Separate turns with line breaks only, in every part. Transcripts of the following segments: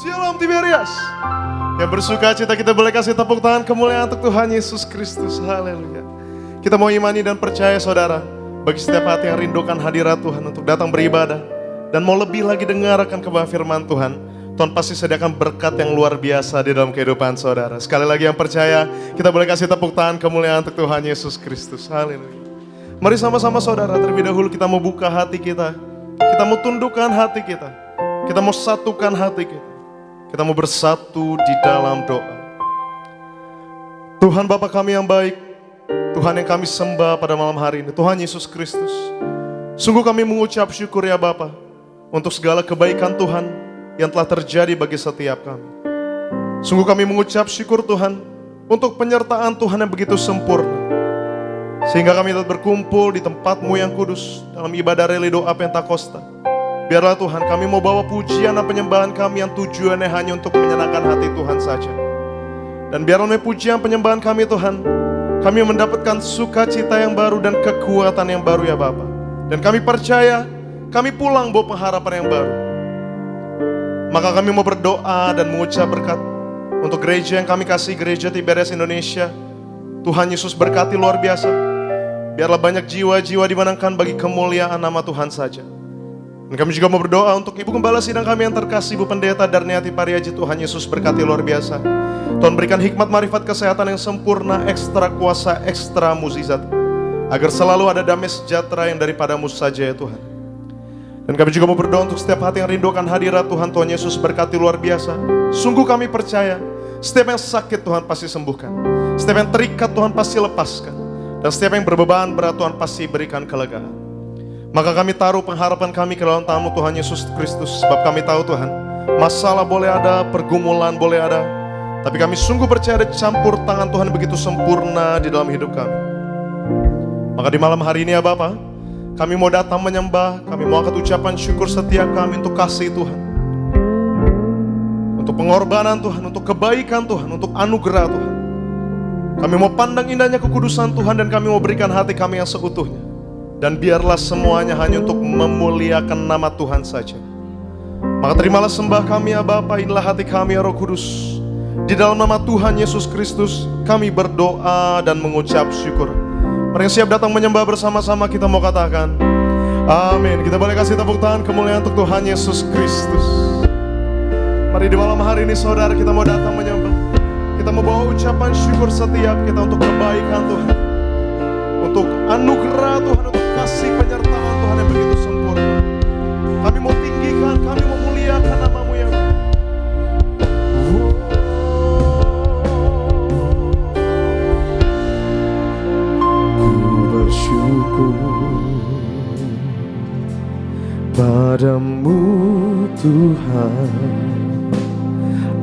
Shalom Tiberias. Yang bersuka cita kita boleh kasih tepuk tangan kemuliaan untuk Tuhan Yesus Kristus. Haleluya. Kita mau imani dan percaya saudara, bagi setiap hati yang rindukan hadirat Tuhan untuk datang beribadah dan mau lebih lagi dengarkan kebenaran firman Tuhan, Tuhan pasti sediakan berkat yang luar biasa di dalam kehidupan saudara. Sekali lagi yang percaya, kita boleh kasih tepuk tangan kemuliaan untuk Tuhan Yesus Kristus. Haleluya. Mari sama-sama saudara, terlebih dahulu kita mau buka hati kita. Kita mau tundukkan hati kita. Kita mau satukan hati kita. Kita mau bersatu di dalam doa. Tuhan Bapa kami yang baik, Tuhan yang kami sembah pada malam hari ini, Tuhan Yesus Kristus. Sungguh kami mengucap syukur ya Bapa, untuk segala kebaikan Tuhan yang telah terjadi bagi setiap kami. Sungguh kami mengucap syukur Tuhan, untuk penyertaan Tuhan yang begitu sempurna. Sehingga kami dapat berkumpul di tempat-Mu yang kudus, dalam ibadah reli doa Pentakosta. Biarlah Tuhan kami mau bawa pujian dan penyembahan kami yang tujuannya hanya untuk menyenangkan hati Tuhan saja. Dan biarlah pujian penyembahan kami Tuhan, kami mendapatkan sukacita yang baru dan kekuatan yang baru ya Bapa. Dan kami percaya, kami pulang bawa pengharapan yang baru. Maka kami mau berdoa dan mengucap berkat untuk gereja yang kami kasih, Gereja Tiberias Indonesia. Tuhan Yesus berkati luar biasa. Biarlah banyak jiwa-jiwa dimenangkan bagi kemuliaan nama Tuhan saja. Dan kami juga mau berdoa untuk Ibu Gembala Sidang kami yang terkasih, Ibu Pendeta Darniati Pariaji. Tuhan Yesus berkati luar biasa. Tuhan berikan hikmat, marifat, kesehatan yang sempurna, ekstra kuasa, ekstra mukjizat, agar selalu ada damai sejahtera yang daripada-Mu saja ya Tuhan. Dan kami juga mau berdoa untuk setiap hati yang rindukan hadirat Tuhan. Tuhan Yesus berkati luar biasa. Sungguh kami percaya, setiap yang sakit Tuhan pasti sembuhkan, setiap yang terikat Tuhan pasti lepaskan, dan setiap yang berbeban berat Tuhan pasti berikan kelegaan. Maka kami taruh pengharapan kami ke dalam tangan Tuhan Yesus Kristus. Sebab kami tahu Tuhan, masalah boleh ada, pergumulan boleh ada, tapi kami sungguh percaya ada campur tangan Tuhan begitu sempurna di dalam hidup kami. Maka di malam hari ini ya Bapa, kami mau datang menyembah, kami mau angkat ucapan syukur setiap kami untuk kasih Tuhan, untuk pengorbanan Tuhan, untuk kebaikan Tuhan, untuk anugerah Tuhan. Kami mau pandang indahnya kekudusan Tuhan dan kami mau berikan hati kami yang seutuhnya. Dan biarlah semuanya hanya untuk memuliakan nama Tuhan saja. Maka terimalah sembah kami ya Bapa, inilah hati kami ya Roh Kudus. Di dalam nama Tuhan Yesus Kristus kami berdoa dan mengucap syukur. Mari yang siap datang menyembah bersama-sama kita mau katakan amin. Kita boleh kasih tepuk tangan kemuliaan untuk Tuhan Yesus Kristus. Mari di malam hari ini saudara, kita mau datang menyembah. Kita mau bawa ucapan syukur setiap kita untuk kebaikan Tuhan, untuk anugerah Tuhan, untuk kasih penyertaan Tuhan yang begitu sempurna. Kami mau tinggikan, kami mau muliakan nama-Mu ya Bapa. Ku bersyukur padamu Tuhan,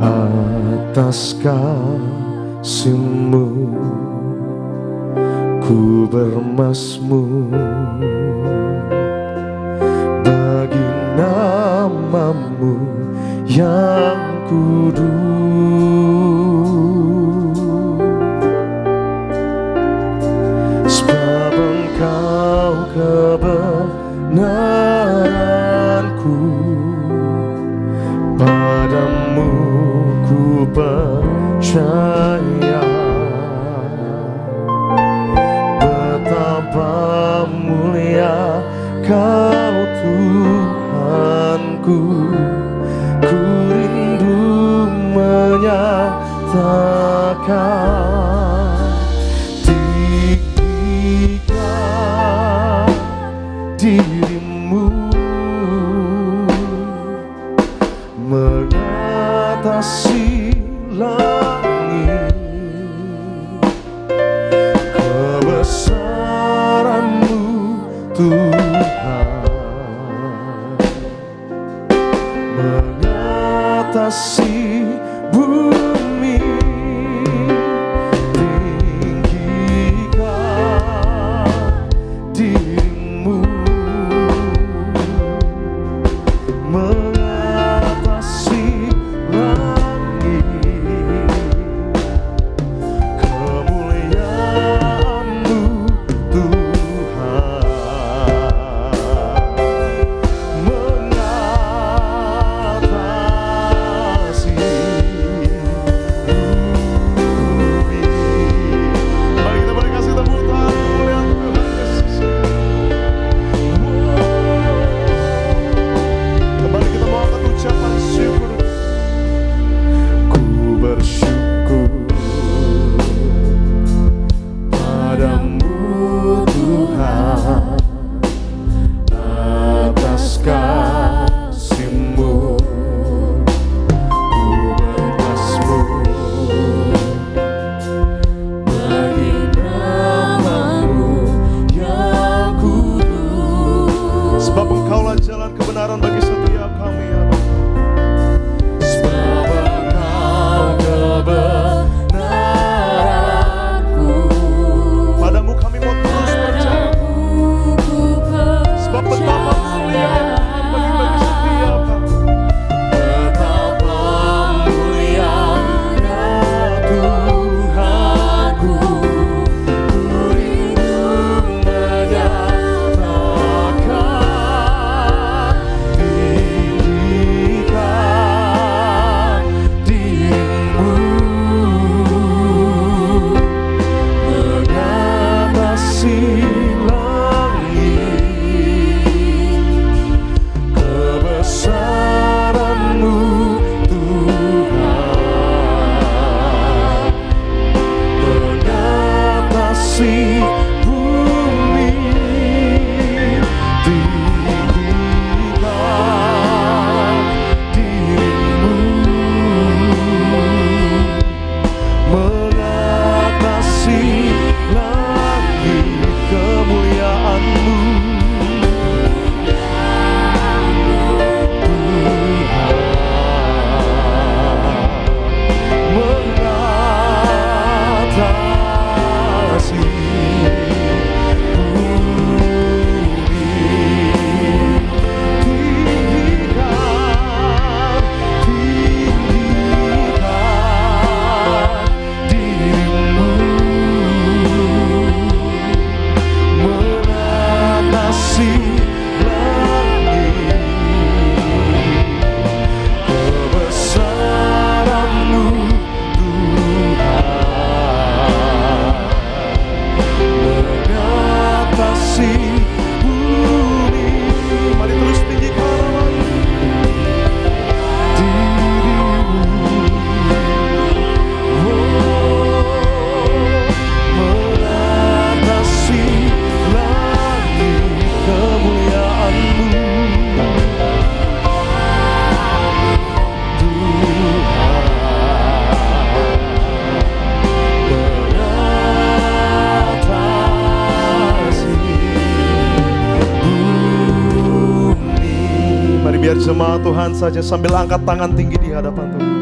atas kasih-Mu. Ku bermazmur bagi nama-Mu yang kudus. Sebab Engkau kebenaranku, padamu ku percaya. Betapa mulia Kau Tuhanku, ku rindu menyatakan tinggikan diri-Mu mengatasi langit. Kebesaran-Mu Tuhan mengatasi bumi. Tinggikan diri-Mu mengatasi langit. Kemuliaan-Mu Tuhan mengatasi Jemaat Tuhan saja sambil angkat tangan tinggi di hadapan Tuhan.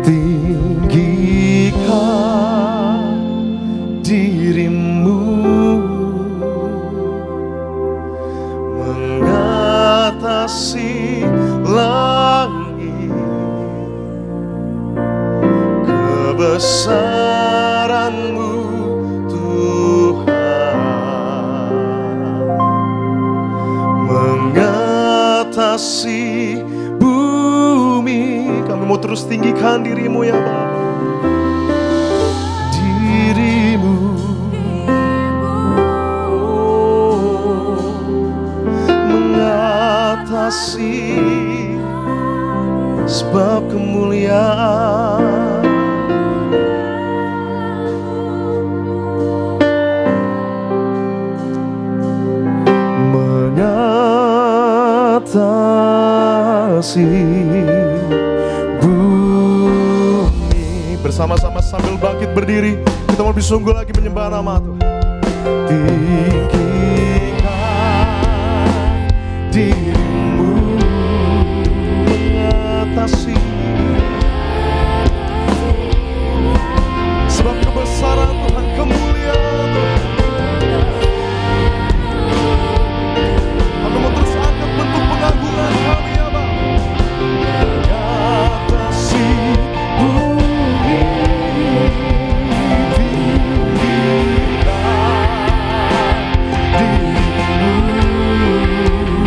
Tinggikan dirimu mengatasi langit, kebesaranmu Tuhan mengatasi bumi. Kami mau terus tinggikan dirimu ya Bapa, dirimu mengatasi sebab kemuliaan. Mengatasi bumi. Bersama-sama sambil bangkit berdiri, kita mau lebih sungguh lagi menyembah nama Tuhan. Tinggikan dirimu mengatasi sebab kebesaran Tuhan, kemuliaan Tuhan. Kami mau terus angkat bentuk pengagungan kami ya Bapa. Mengatasi bumi, tinggikan dirimu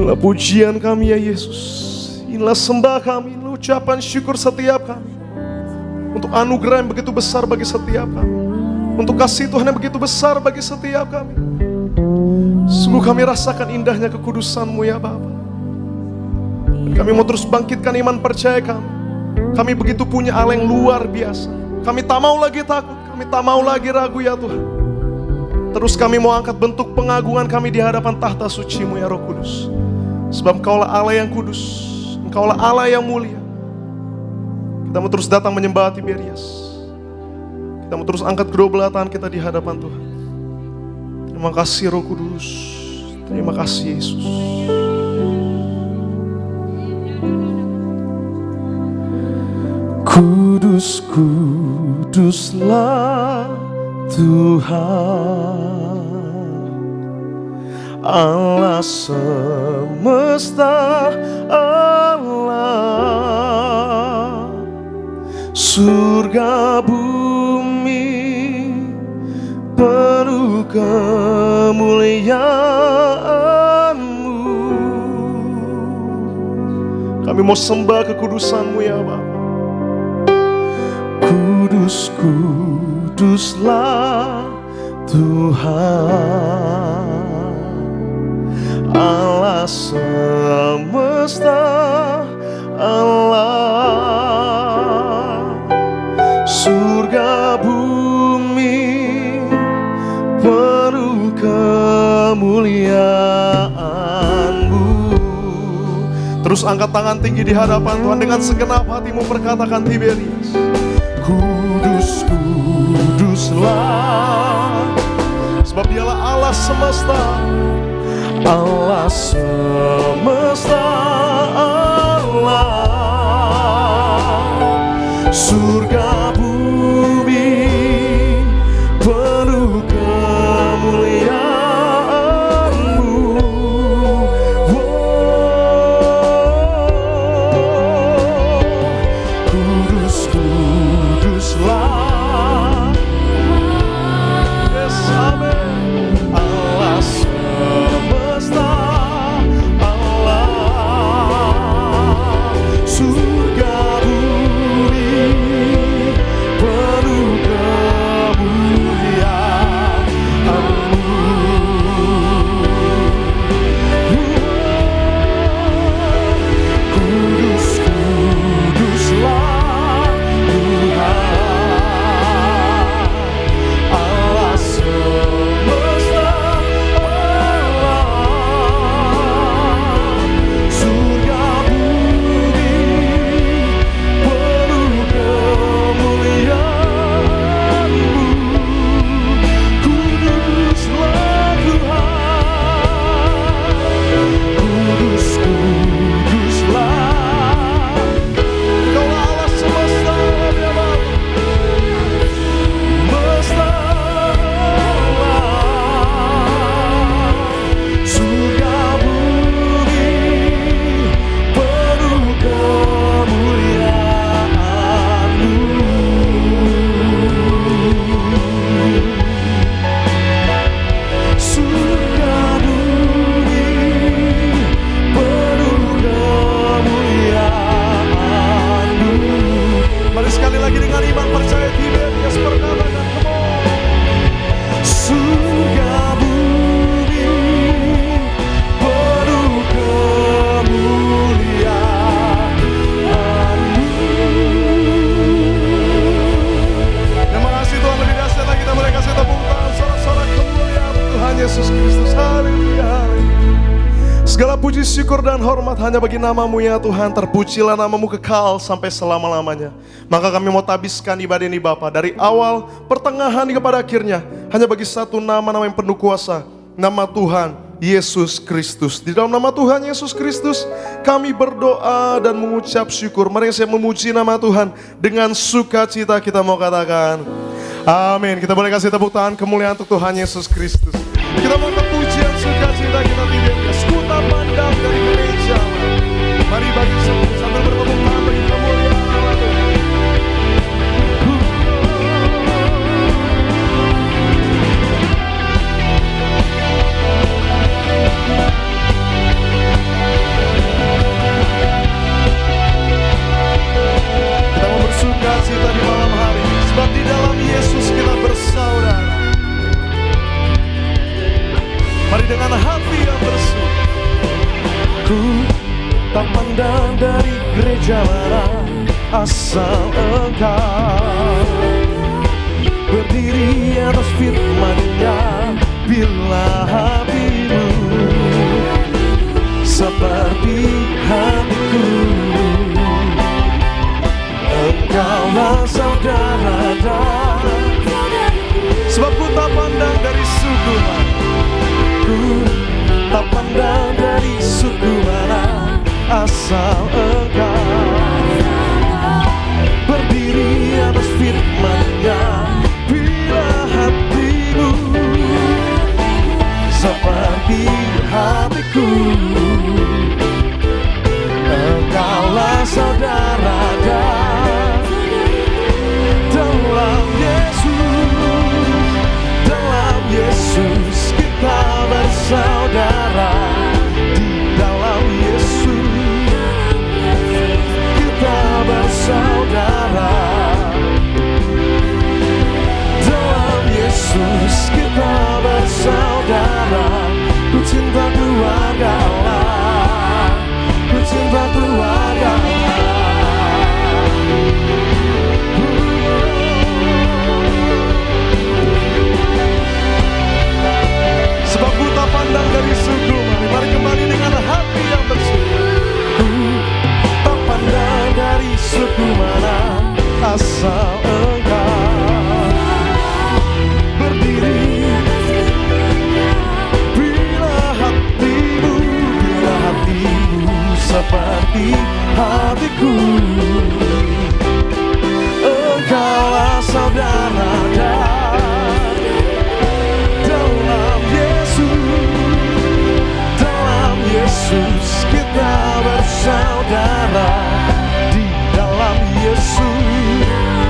Inilah pujian kami ya Yesus. Inilah sembah kami, inilah ucapan syukur setiap kami. Untuk anugerah yang begitu besar bagi setiap kami. Untuk kasih Tuhan yang begitu besar bagi setiap kami. Sungguh kami rasakan indahnya kekudusan-Mu ya Bapa. Dan kami mau terus bangkitkan iman percaya kami. Kami begitu punya Allah yang luar biasa. Kami tak mau lagi takut, kami tak mau lagi ragu ya Tuhan. Terus kami mau angkat bentuk pengagungan kami di hadapan tahta suci-Mu ya Roh Kudus. Sebab Engkaulah Allah yang kudus, Engkaulah Allah yang mulia. Kita mau terus datang menyembah Tiberias. Kita mau terus angkat kedua belah tangan kita di hadapan Tuhan. Terima kasih Roh Kudus. Terima kasih Yesus. Kudus, kuduslah Tuhan, Allah semesta Allah, surga bumi penuh kemuliaan-Mu. Kami mau sembah kekudusan-Mu ya Bapa. Kudus, kuduslah Tuhan, Allah semesta Allah, surga bumi penuh kemuliaan-Mu. Terus angkat tangan tinggi di hadapan Tuhan, dengan segenap hatimu perkatakan Tiberias. Kudus, kuduslah, sebab Dialah Allah semesta, Allah semesta Allah, surga bumi penuh kemuliaan-Mu. Kudus, kuduslah, yes, amen, Allah semesta Allah, surga bumi penuh kemuliaan-Mu. Kudus, kuduslah Tuhan, Allah semesta Allah, surga bumi penuh kemuliaan-Mu. Kuduslah Tuhan, kudus, kuduslah, Engkaulah Allah semesta ya Bapa. Semesta Allah, surga bumi penuh kemuliaan-Mu. Surga bumi penuh kemuliaan-Mu. Mari sekali lagi dengan iman percaya Tiberias perkatakan, come on. Surga bumi penuh kemuliaan-Mu. Terima kasih Tuhan, lebih dahsyat lagi kita boleh kasih tepuk tangan, sorak-sorak kemuliaan Tuhan Yesus Kristus. Haleluya, haleluya. Segala puji, syukur, dan hormat hanya bagi nama-Mu ya Tuhan. Terpujilah nama-Mu kekal sampai selama-lamanya. Maka kami mau tabiskan ibadah ini Bapa, dari awal, pertengahan, hingga pada akhirnya, hanya bagi satu nama-nama yang penuh kuasa, nama Tuhan Yesus Kristus. Di dalam nama Tuhan Yesus Kristus, kami berdoa dan mengucap syukur. Mari saya memuji nama Tuhan dengan sukacita, kita mau katakan amin. Kita boleh kasih tepuk tangan kemuliaan untuk Tuhan Yesus Kristus. Kita mau pujian sukacita kita Tiberias, ku tak pandang dari gereja. Mari bagi sambil bertepuk tangan bagi kemuliaan Allah Tuhan. raja mana asal Engkau berdiri atas firman-Nya. Bila hatimu seperti hatiku, Engkaulah saudara sebab ku tak pandang dari suku mana, ku tak pandang dari suku mana asal Engkau berdiri atas firman-Nya. Bila hatimu seperti hatiku, Engkaulah saudara dalam Yesus. Dalam Yesus kita bersaudara. Di dalam Yesus kita bersaudara. Dalam Yesus kita bersaudara. Ku cinta keluarga Allah, ku cinta keluarga Allah. Sebab ku tak pandang dari suku mana. Mari kembali dengan hati yang bersyukur. Ku tak pandang dari suku mana asal Engkau berdiri. Bila hatimu seperti hatiku, Engkaulah saudara dalam Yesus. Dalam Yesus kita bersaudara. Di dalam Yesus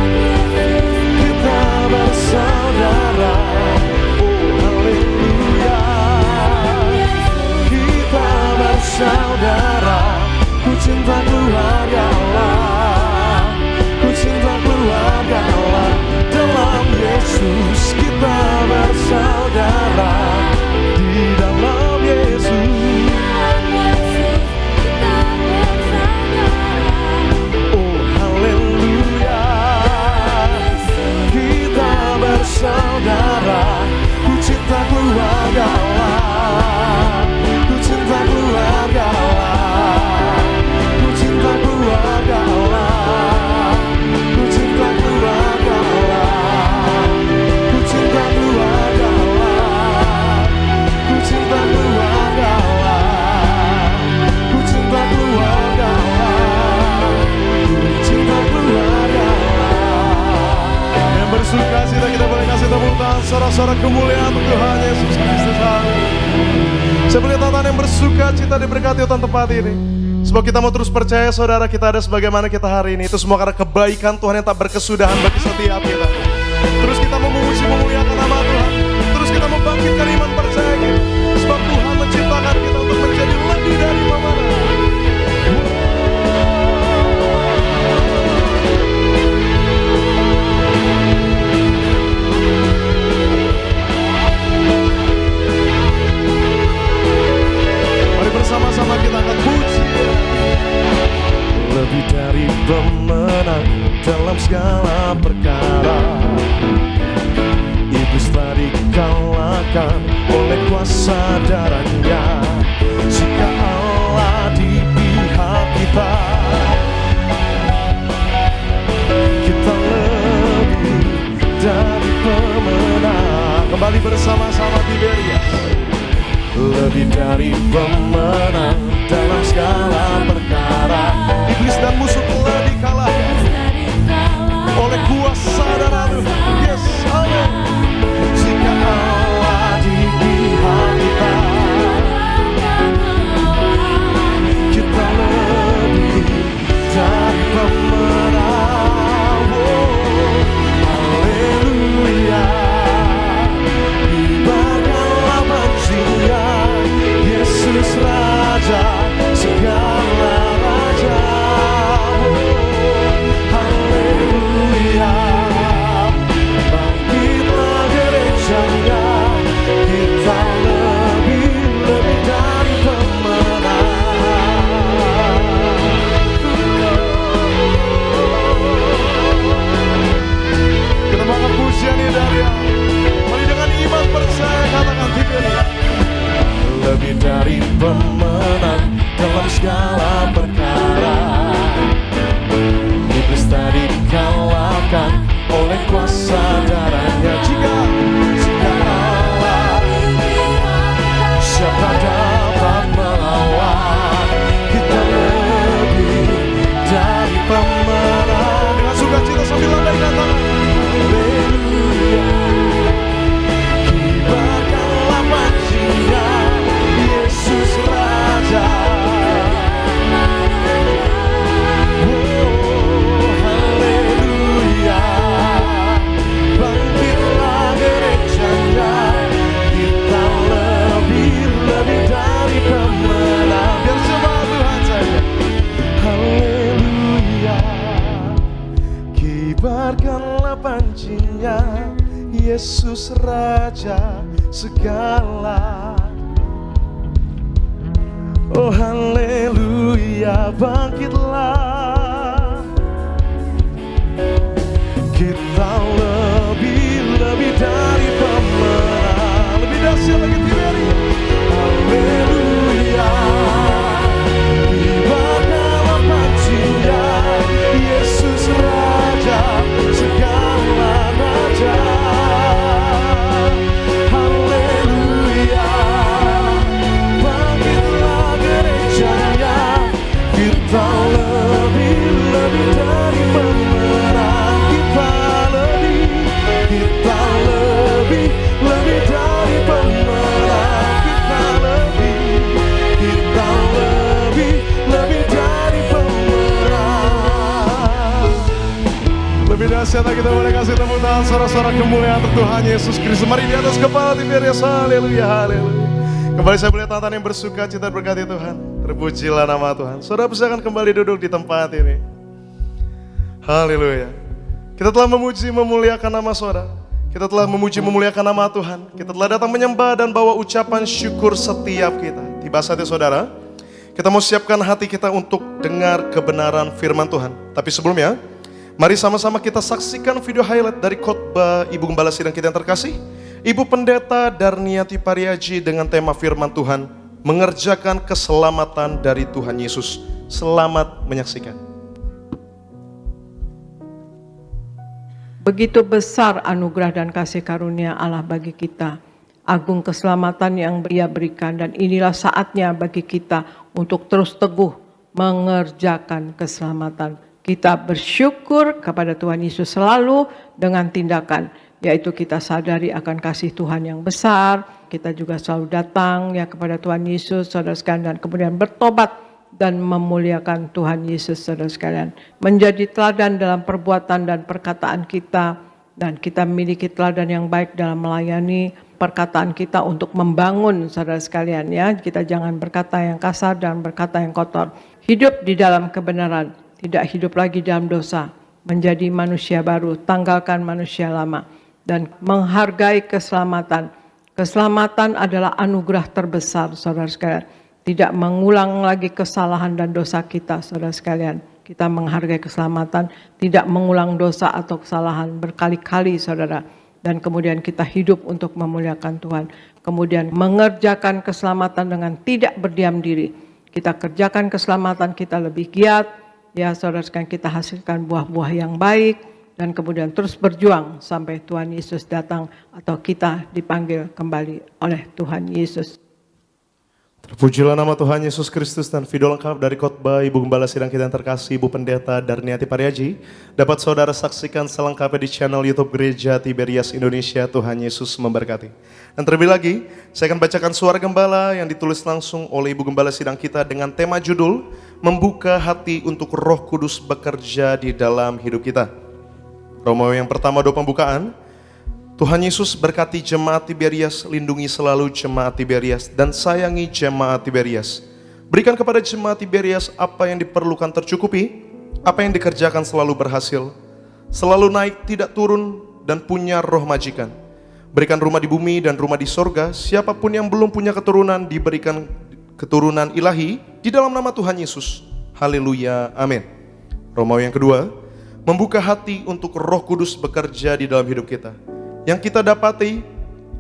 kita bersaudara. Oh haleluya, kita bersaudara. Ku cinta keluarga Allah, ku cinta keluarga Allah. Dalam Yesus kita bersaudara. Di dalam Yesus oh haleluya, kita bersaudara. Ku cinta keluarga Allah, ku cinta keluarga Allah, ku cinta keluarga Allah, ku cinta keluarga Allah, ku cinta keluarga Allah, ku cinta keluarga Allah, ku cinta keluarga Allah, ku cinta keluarga Allah. Yang bersuka cita kita boleh kasih tepuk tangan sorak-sorak kemuliaan untuk Tuhan Yesus Kristus. Saya melihat Tuhan yang bersuka cita diberkati Tuhan tempat ini. Sebab kita mau terus percaya saudara, kita ada sebagaimana kita hari ini. Itu semua karena kebaikan Tuhan yang tak berkesudahan bagi setiap kita. Terus kita mau memuji memuliakan nama Tuhan. Terus kita mau bangkitkan iman percaya kita. Sebab Tuhan menciptakan kita untuk menjadi lebih dari pemenang. Mari bersama-sama kita akan puji. Lebih dari pemenang dalam segala perkara, iblis telah dikalahkan oleh kuasa darah-Nya. Jika Allah di pihak kita, kita lebih dari pemenang. Kembali bersama-sama di Beria. Lebih dari pemenang dalam segala perkara, iblis dan musuh telah dikalahkan oleh kuasa darah Tuhan. Yes, amin. Jika Allah di pihak kita, kita lebih dari pemenang. Oh, haleluya. Kibarkanlah pujian Yesus Raja, segala raja. Yesus Raja segala. Oh haleluya, bangkitlah. Kita lebih dari pemenang. Lebih dahsyat lagi Tiberias. Haleluya, dibakar waktunya Yesus Raja segala raja. Haleluya, bangkitlah gerejanya. Kita lebih dari pemenang. Kita lebih dari pemenang. Kita lebih dari pemenang. Lebih dahsyat kita boleh kasih tepuk tangan sorak-sorak kemuliaan untuk Tuhan Yesus Kristus. Mari di atas kepala Tiberias, haleluya, haleluya. Kembali saya melihat tangan yang bersuka cita berkati Tuhan. Terpujilah nama Tuhan. Saudara silakan kembali duduk di tempat ini. Haleluya. Kita telah memuji memuliakan nama Saudara. Kita telah memuji memuliakan nama Tuhan. Kita telah datang menyembah dan bawa ucapan syukur setiap kita. Tiba saatnya Saudara, kita mau siapkan hati kita untuk dengar kebenaran firman Tuhan. Tapi sebelumnya, mari sama-sama kita saksikan video highlight dari khotbah Ibu Gembala Sidang kita yang terkasih, Ibu Pendeta Darniati Pariaji, dengan tema firman Tuhan, mengerjakan keselamatan dari Tuhan Yesus. Selamat menyaksikan.
Begitu besar anugerah dan kasih karunia Allah bagi kita. Agung keselamatan yang Dia berikan, dan inilah saatnya bagi kita untuk terus teguh mengerjakan keselamatan. Kita bersyukur kepada Tuhan Yesus selalu dengan tindakan, yaitu kita sadari akan kasih Tuhan yang besar. Kita juga selalu datang ya kepada Tuhan Yesus, saudara sekalian, dan kemudian bertobat dan memuliakan Tuhan Yesus, saudara sekalian. Menjadi teladan dalam perbuatan dan perkataan kita, dan kita memiliki teladan yang baik dalam melayani perkataan kita untuk membangun, saudara sekalian ya. Kita jangan berkata yang kasar dan berkata yang kotor. Hidup di dalam kebenaran, tidak hidup lagi dalam dosa. Menjadi manusia baru, tanggalkan manusia lama, dan menghargai keselamatan. Keselamatan adalah anugerah terbesar, saudara sekalian. Tidak mengulang lagi kesalahan dan dosa kita, saudara sekalian. Kita menghargai keselamatan, tidak mengulang dosa atau kesalahan berkali-kali, saudara. Dan kemudian kita hidup untuk memuliakan Tuhan. Kemudian mengerjakan keselamatan dengan tidak berdiam diri. Kita kerjakan keselamatan, kita lebih giat. Ya saudara sekalian, kita hasilkan buah-buah yang baik. Dan kemudian terus berjuang sampai Tuhan Yesus datang atau kita dipanggil kembali oleh Tuhan Yesus.
Terpujilah nama Tuhan Yesus Kristus, dan video lengkap dari khotbah Ibu Gembala Sidang kita yang terkasih, Ibu Pendeta Darniati Pariaji, dapat saudara saksikan selengkapnya di channel YouTube Gereja Tiberias Indonesia. Tuhan Yesus memberkati. Dan terlebih lagi, saya akan bacakan suara gembala yang ditulis langsung oleh Ibu Gembala Sidang kita dengan tema judul, Membuka Hati untuk Roh Kudus Bekerja di dalam Hidup Kita. Romawi yang pertama, doa pembukaan. Tuhan Yesus berkati jemaat Tiberias, lindungi selalu jemaat Tiberias, dan sayangi jemaat Tiberias. Berikan kepada jemaat Tiberias apa yang diperlukan tercukupi, apa yang dikerjakan selalu berhasil, selalu naik tidak turun, dan punya roh majikan. Berikan rumah di bumi dan rumah di sorga, siapapun yang belum punya keturunan diberikan keturunan ilahi di dalam nama Tuhan Yesus. Haleluya, amin. Romawi yang kedua, membuka hati untuk Roh Kudus bekerja di dalam hidup kita. Yang kita dapati,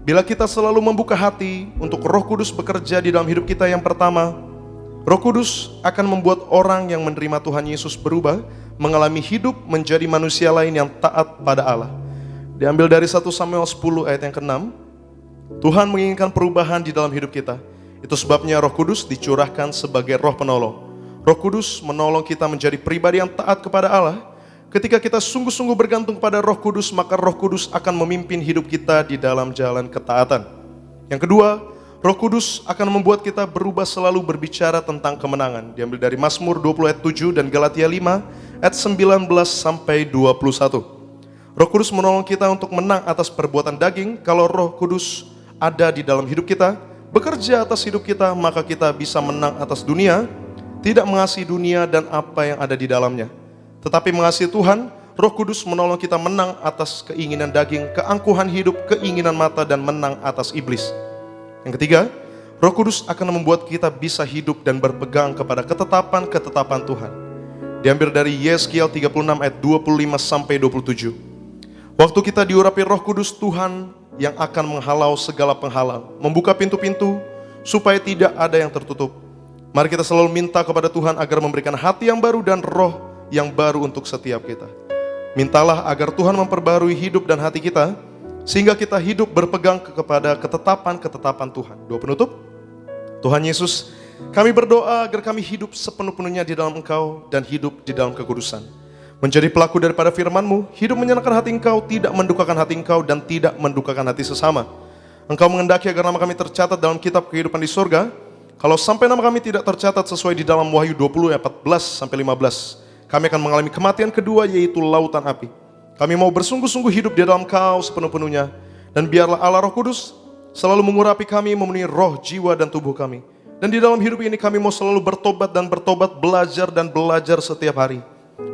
bila kita selalu membuka hati untuk Roh Kudus bekerja di dalam hidup kita, yang pertama, Roh Kudus akan membuat orang yang menerima Tuhan Yesus berubah, mengalami hidup menjadi manusia lain yang taat pada Allah. Diambil dari 1 Samuel 10 ayat yang ke-6, Tuhan menginginkan perubahan di dalam hidup kita. Itu sebabnya Roh Kudus dicurahkan sebagai Roh Penolong. Roh Kudus menolong kita menjadi pribadi yang taat kepada Allah. Ketika kita sungguh-sungguh bergantung pada Roh Kudus, maka Roh Kudus akan memimpin hidup kita di dalam jalan ketaatan. Yang kedua, Roh Kudus akan membuat kita berubah selalu berbicara tentang kemenangan. Diambil dari Mazmur 20 ayat 7 dan Galatia 5 ayat 19 sampai 21. Roh Kudus menolong kita untuk menang atas perbuatan daging. Kalau Roh Kudus ada di dalam hidup kita, bekerja atas hidup kita, maka kita bisa menang atas dunia, tidak mengasihi dunia dan apa yang ada di dalamnya. Tetapi mengasihi Tuhan, Roh Kudus menolong kita menang atas keinginan daging, keangkuhan hidup, keinginan mata, dan menang atas iblis. Yang ketiga, Roh Kudus akan membuat kita bisa hidup dan berpegang kepada ketetapan-ketetapan Tuhan. Diambil dari Yeskiel 36 ayat 25 sampai 27. Waktu kita diurapi Roh Kudus, Tuhan yang akan menghalau segala penghalang, membuka pintu-pintu supaya tidak ada yang tertutup. Mari kita selalu minta kepada Tuhan agar memberikan hati yang baru dan roh yang baru untuk setiap kita. Mintalah agar Tuhan memperbarui hidup dan hati kita, sehingga kita hidup berpegang kepada ketetapan-ketetapan Tuhan. Doa penutup. Tuhan Yesus, kami berdoa agar kami hidup sepenuh-penuhnya di dalam Engkau dan hidup di dalam kekudusan. Menjadi pelaku daripada firman-Mu, hidup menyenangkan hati Engkau, tidak mendukakan hati Engkau, dan tidak mendukakan hati sesama. Engkau mengendaki agar nama kami tercatat dalam kitab kehidupan di surga. Kalau sampai nama kami tidak tercatat sesuai di dalam Wahyu 20 ayat 14-15, kami akan mengalami kematian kedua, yaitu lautan api. Kami mau bersungguh-sungguh hidup di dalam Kau sepenuh-penuhnya. Dan biarlah Allah Roh Kudus selalu mengurapi kami, memenuhi roh, jiwa, dan tubuh kami. Dan di dalam hidup ini kami mau selalu bertobat dan bertobat, belajar dan belajar setiap hari.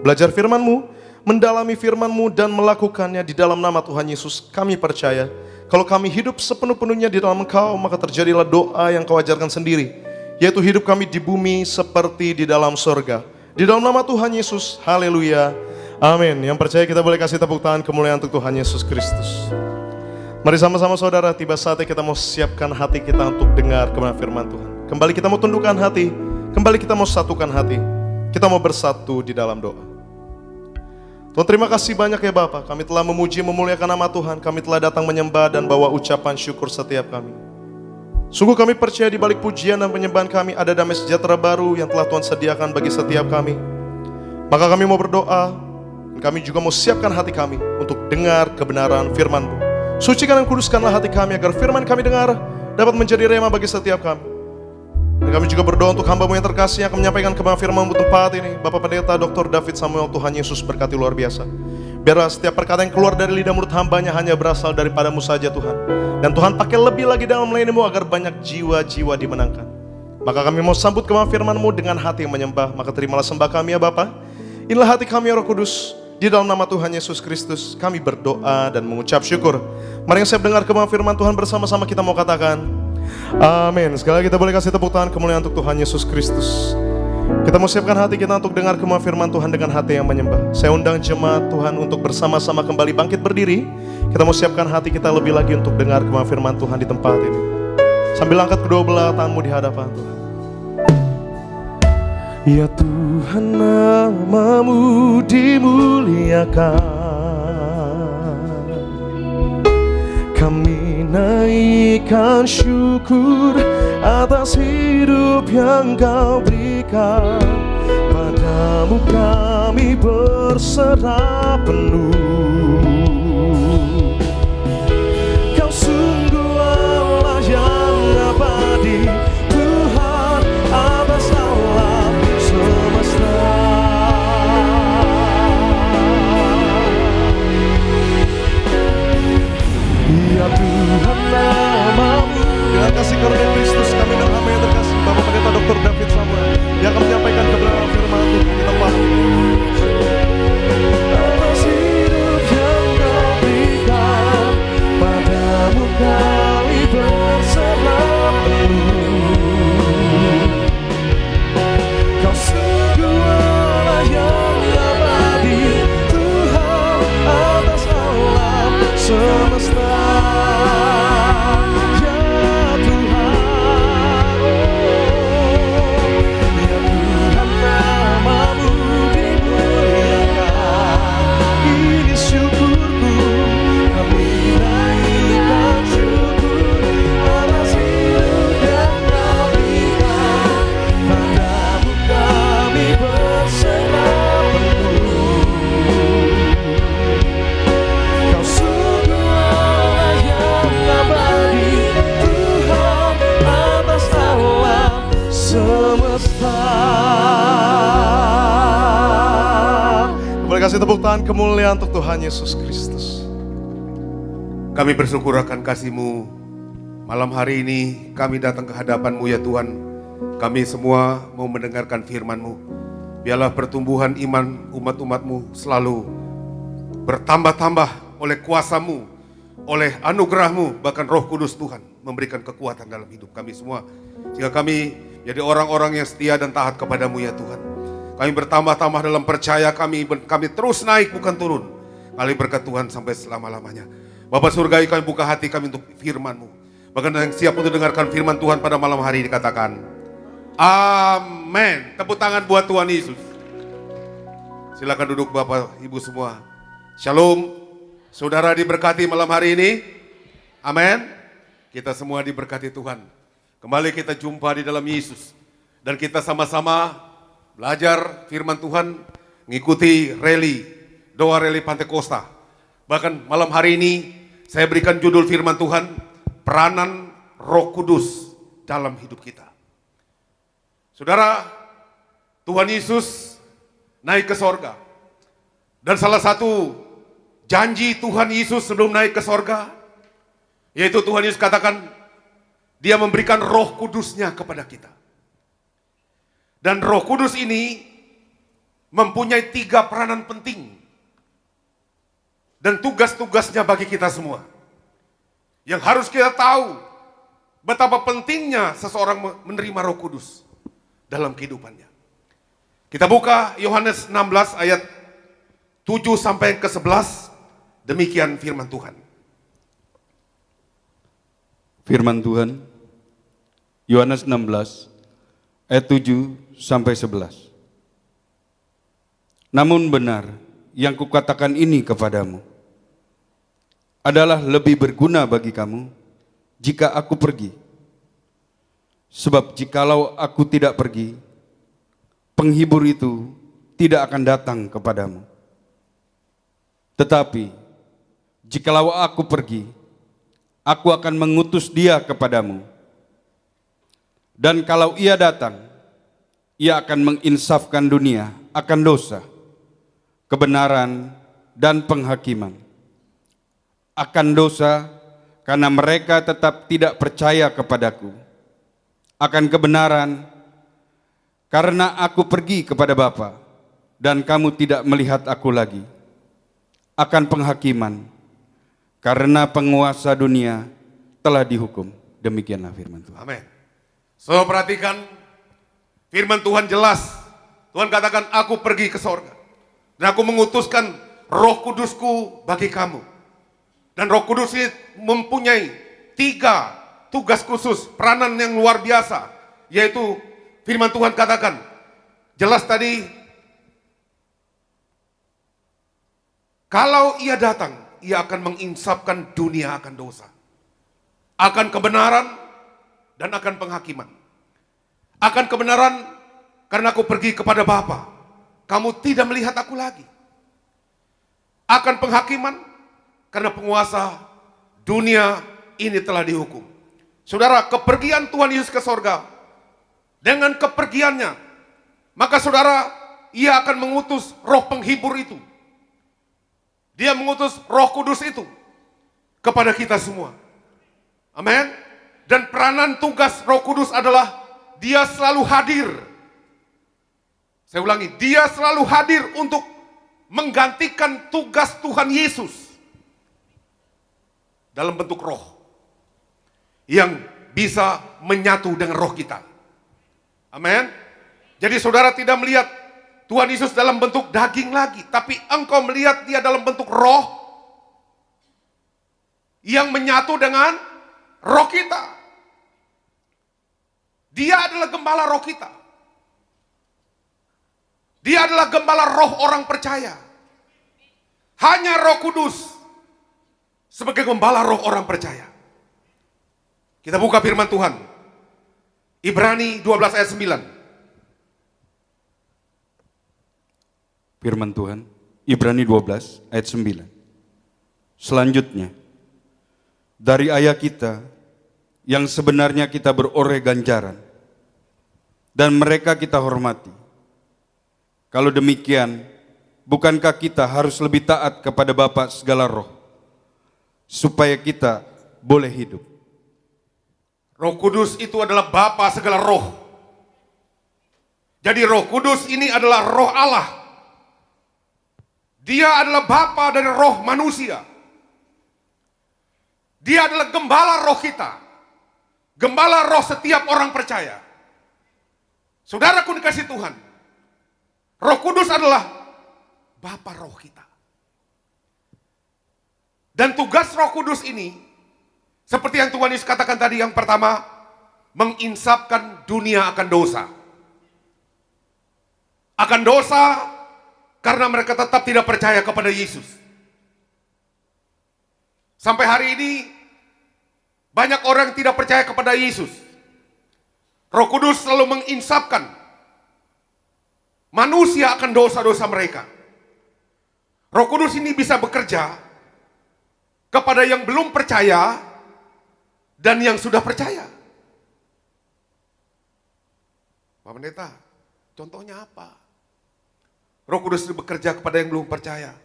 Belajar firman-Mu, mendalami firman-Mu, dan melakukannya di dalam nama Tuhan Yesus. Kami percaya, kalau kami hidup sepenuh-penuhnya di dalam Engkau, maka terjadilah doa yang Kau ajarkan sendiri, yaitu hidup kami di bumi seperti di dalam surga. Di dalam nama Tuhan Yesus, haleluya, amin. Yang percaya kita boleh kasih tepuk tangan kemuliaan untuk Tuhan Yesus Kristus. Mari sama-sama saudara, tiba saatnya kita mau siapkan hati kita untuk dengar kebenaran firman Tuhan. Kembali kita mau tundukkan hati, kembali kita mau satukan hati, kita mau bersatu di dalam doa. Tuhan, terima kasih banyak ya Bapa, kami telah memuji memuliakan nama Tuhan, kami telah datang menyembah dan bawa ucapan syukur setiap kami. Sungguh kami percaya di balik pujian dan penyembahan kami ada damai sejahtera baru yang telah Tuhan sediakan bagi setiap kami. Maka kami mau berdoa, dan kami juga mau siapkan hati kami untuk dengar kebenaran firman-Mu. Sucikan dan kuduskanlah hati kami agar firman kami dengar dapat menjadi rema bagi setiap kami. Dan kami juga berdoa untuk hamba-Mu yang terkasih yang akan menyampaikan kebenaran firman-Mu tempat ini. Bapak Pendeta Dr. David Samuel, Tuhan Yesus berkati luar biasa. Biarlah setiap perkataan yang keluar dari lidah mulut hamba-Nya hanya berasal daripada-Mu saja Tuhan. Dan Tuhan pakai lebih lagi dalam melayani-Mu agar banyak jiwa-jiwa dimenangkan. Maka kami mau sambut kebenaran firman-Mu dengan hati yang menyembah. Maka terimalah sembah kami ya Bapa. Inilah hati kami ya Roh Kudus. Di dalam nama Tuhan Yesus Kristus kami berdoa dan mengucap syukur. Mari yang siap dengar kebenaran firman Tuhan bersama-sama kita mau katakan amin. Sekali lagi kita boleh kasih tepuk tangan kemuliaan untuk Tuhan Yesus Kristus. Kita mau siapkan hati kita untuk dengar kebenaran firman Tuhan dengan hati yang menyembah. Saya undang jemaat Tuhan untuk bersama-sama kembali bangkit berdiri. Kita mau siapkan hati kita lebih lagi untuk dengar kebenaran firman Tuhan di tempat ini. Sambil angkat kedua belah tanganmu di hadapan Tuhan. Ya Tuhan, nama-Mu dimuliakan. Kami naikkan syukur atas hidup yang Kau berikan. Padamu kami berserah penuh. Kau sungguh Allah yang abadi, Tuhan atas alam semesta. Ya Tuhan, nama-Mu dengan kasih karunia Kristus kami dan hamba yang terkasih Bapak Pendeta Dr. David Samuel yang akan menyampaikan kebenaran firman Tuhan di tempat ini. Atas hidup yang Kau berikan, padamu kami berserah penuh. Kau sungguh Allah yang abadi, Tuhan atas alam semesta. Kasih tepuk tangan kemuliaan untuk Tuhan Yesus Kristus.
Kami bersyukur akan kasih-Mu. Malam hari ini kami datang ke hadapan-Mu ya Tuhan. Kami semua mau mendengarkan firman-Mu. Biarlah pertumbuhan iman umat-umat-Mu selalu bertambah-tambah oleh kuasa-Mu, oleh anugerah-Mu, bahkan Roh Kudus Tuhan memberikan kekuatan dalam hidup kami semua, sehingga kami jadi orang-orang yang setia dan taat kepada-Mu ya Tuhan. Kami bertambah-tambah dalam percaya kami terus naik bukan turun. Kali berkat Tuhan sampai selama-lamanya. Bapa Surgawi, kami buka hati kami untuk firman-Mu. Bahkan yang siap untuk dengarkan firman Tuhan pada malam hari ini katakan amin. Tepuk tangan buat Tuhan Yesus. Silakan duduk Bapak Ibu semua. Shalom. Saudara diberkati malam hari ini. Amin. Kita semua diberkati Tuhan. Kembali kita jumpa di dalam Yesus. Dan kita sama-sama belajar firman Tuhan, mengikuti doa reli Pantekosta. Bahkan malam hari ini saya berikan judul firman Tuhan, peranan Roh Kudus dalam hidup kita. Saudara, Tuhan Yesus naik ke sorga. Dan salah satu janji Tuhan Yesus sebelum naik ke sorga, yaitu Tuhan Yesus katakan, Dia memberikan Roh Kudus-Nya kepada kita. Dan Roh Kudus ini mempunyai 3 peranan penting. Dan tugas-tugasnya bagi kita semua. Yang harus kita tahu betapa pentingnya seseorang menerima Roh Kudus dalam kehidupannya. Kita buka Yohanes 16 ayat 7 sampai ke 11. Demikian firman Tuhan.
Firman Tuhan, Yohanes 16 ayat 7 sampai 11. Namun benar yang kukatakan ini kepadamu adalah lebih berguna bagi kamu jika aku pergi. Sebab jikalau aku tidak pergi, penghibur itu tidak akan datang kepadamu. Tetapi jikalau aku pergi, aku akan mengutus Dia kepadamu. Dan kalau Ia datang, Ia akan menginsafkan dunia akan dosa, kebenaran, dan penghakiman. Akan dosa, karena mereka tetap tidak percaya kepadaku. Akan kebenaran, karena aku pergi kepada Bapa, dan kamu tidak melihat aku lagi. Akan penghakiman, karena penguasa dunia telah dihukum. Demikianlah firman Tuhan.
Amin. So perhatikan, firman Tuhan jelas. Tuhan katakan, aku pergi ke sorga. Dan aku mengutuskan Roh Kudusku bagi kamu. Dan Roh Kudus ini mempunyai 3 tugas khusus, peranan yang luar biasa. Yaitu firman Tuhan katakan, jelas tadi, kalau Ia datang, Ia akan menginsafkan dunia akan dosa, akan kebenaran, dan akan penghakiman. Akan kebenaran, karena aku pergi kepada Bapa, kamu tidak melihat aku lagi. Akan penghakiman, karena penguasa dunia ini telah dihukum. Saudara, kepergian Tuhan Yesus ke sorga, dengan kepergiannya, maka saudara, Ia akan mengutus Roh penghibur itu. Dia mengutus Roh Kudus itu kepada kita semua. Amin. Dan peranan tugas Roh Kudus adalah Dia selalu hadir. Saya ulangi, Dia selalu hadir untuk menggantikan tugas Tuhan Yesus dalam bentuk roh yang bisa menyatu dengan roh kita. Amin. Jadi saudara tidak melihat Tuhan Yesus dalam bentuk daging lagi, tapi engkau melihat Dia dalam bentuk roh yang menyatu dengan roh kita. Dia adalah gembala roh kita. Dia adalah gembala roh orang percaya. Hanya Roh Kudus sebagai gembala roh orang percaya. Kita buka firman Tuhan. Ibrani 12 ayat 9.
Firman Tuhan, Ibrani 12 ayat 9. Selanjutnya, dari ayah kita yang sebenarnya kita beroleh ganjaran, dan mereka kita hormati. Kalau demikian, bukankah kita harus lebih taat kepada Bapa segala roh, supaya kita boleh hidup?
Roh Kudus itu adalah Bapa segala roh. Jadi Roh Kudus ini adalah roh Allah. Dia adalah bapa dari roh manusia. Dia adalah gembala roh kita. Gembala roh setiap orang percaya. Saudaraku dikasih Tuhan, Roh Kudus adalah bapa roh kita. Dan tugas Roh Kudus ini, seperti yang Tuhan Yesus katakan tadi, yang pertama, menginsafkan dunia akan dosa. Akan dosa karena mereka tetap tidak percaya kepada Yesus. Sampai hari ini banyak orang yang tidak percaya kepada Yesus. Roh Kudus selalu menginsafkan manusia akan dosa-dosa mereka. Roh Kudus ini bisa bekerja kepada yang belum percaya dan yang sudah percaya. Pak Pendeta, contohnya apa? Roh Kudus bekerja kepada yang belum percaya.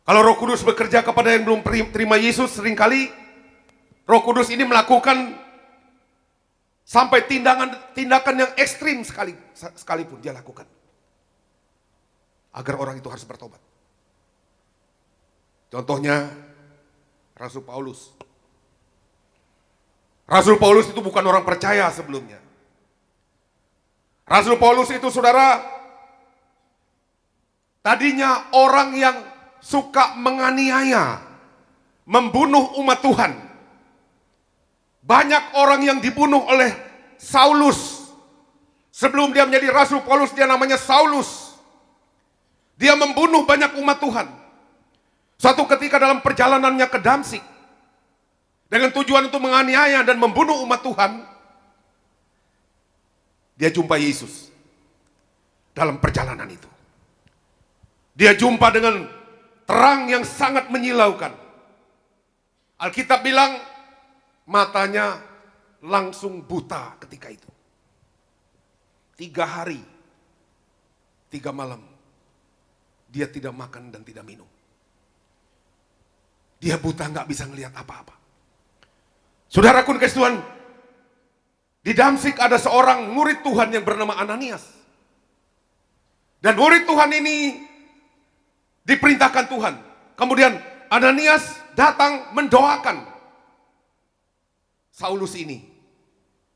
Kalau Roh Kudus bekerja kepada yang belum terima Yesus, seringkali Roh Kudus ini melakukan sampai tindakan yang ekstrim sekalipun dia lakukan. Agar orang itu harus bertobat. Contohnya Rasul Paulus. Rasul Paulus itu bukan orang percaya sebelumnya. Rasul Paulus itu, saudara, tadinya orang yang suka menganiaya, membunuh umat Tuhan. Banyak orang yang dibunuh oleh Saulus. Sebelum dia menjadi Rasul Paulus, dia namanya Saulus. Dia membunuh banyak umat Tuhan. Suatu ketika dalam perjalanannya ke Damsik, dengan tujuan untuk menganiaya dan membunuh umat Tuhan, dia jumpa Yesus dalam perjalanan itu. Dia jumpa dengan terang yang sangat menyilaukan. Alkitab bilang matanya langsung buta ketika itu. 3 hari, 3 malam, dia tidak makan dan tidak minum. Dia buta, nggak bisa ngelihat apa-apa. Saudaraku dikasih Tuhan, di Damsik ada seorang murid Tuhan yang bernama Ananias. Dan murid Tuhan ini diperintahkan Tuhan. Kemudian Ananias datang mendoakan Saulus ini.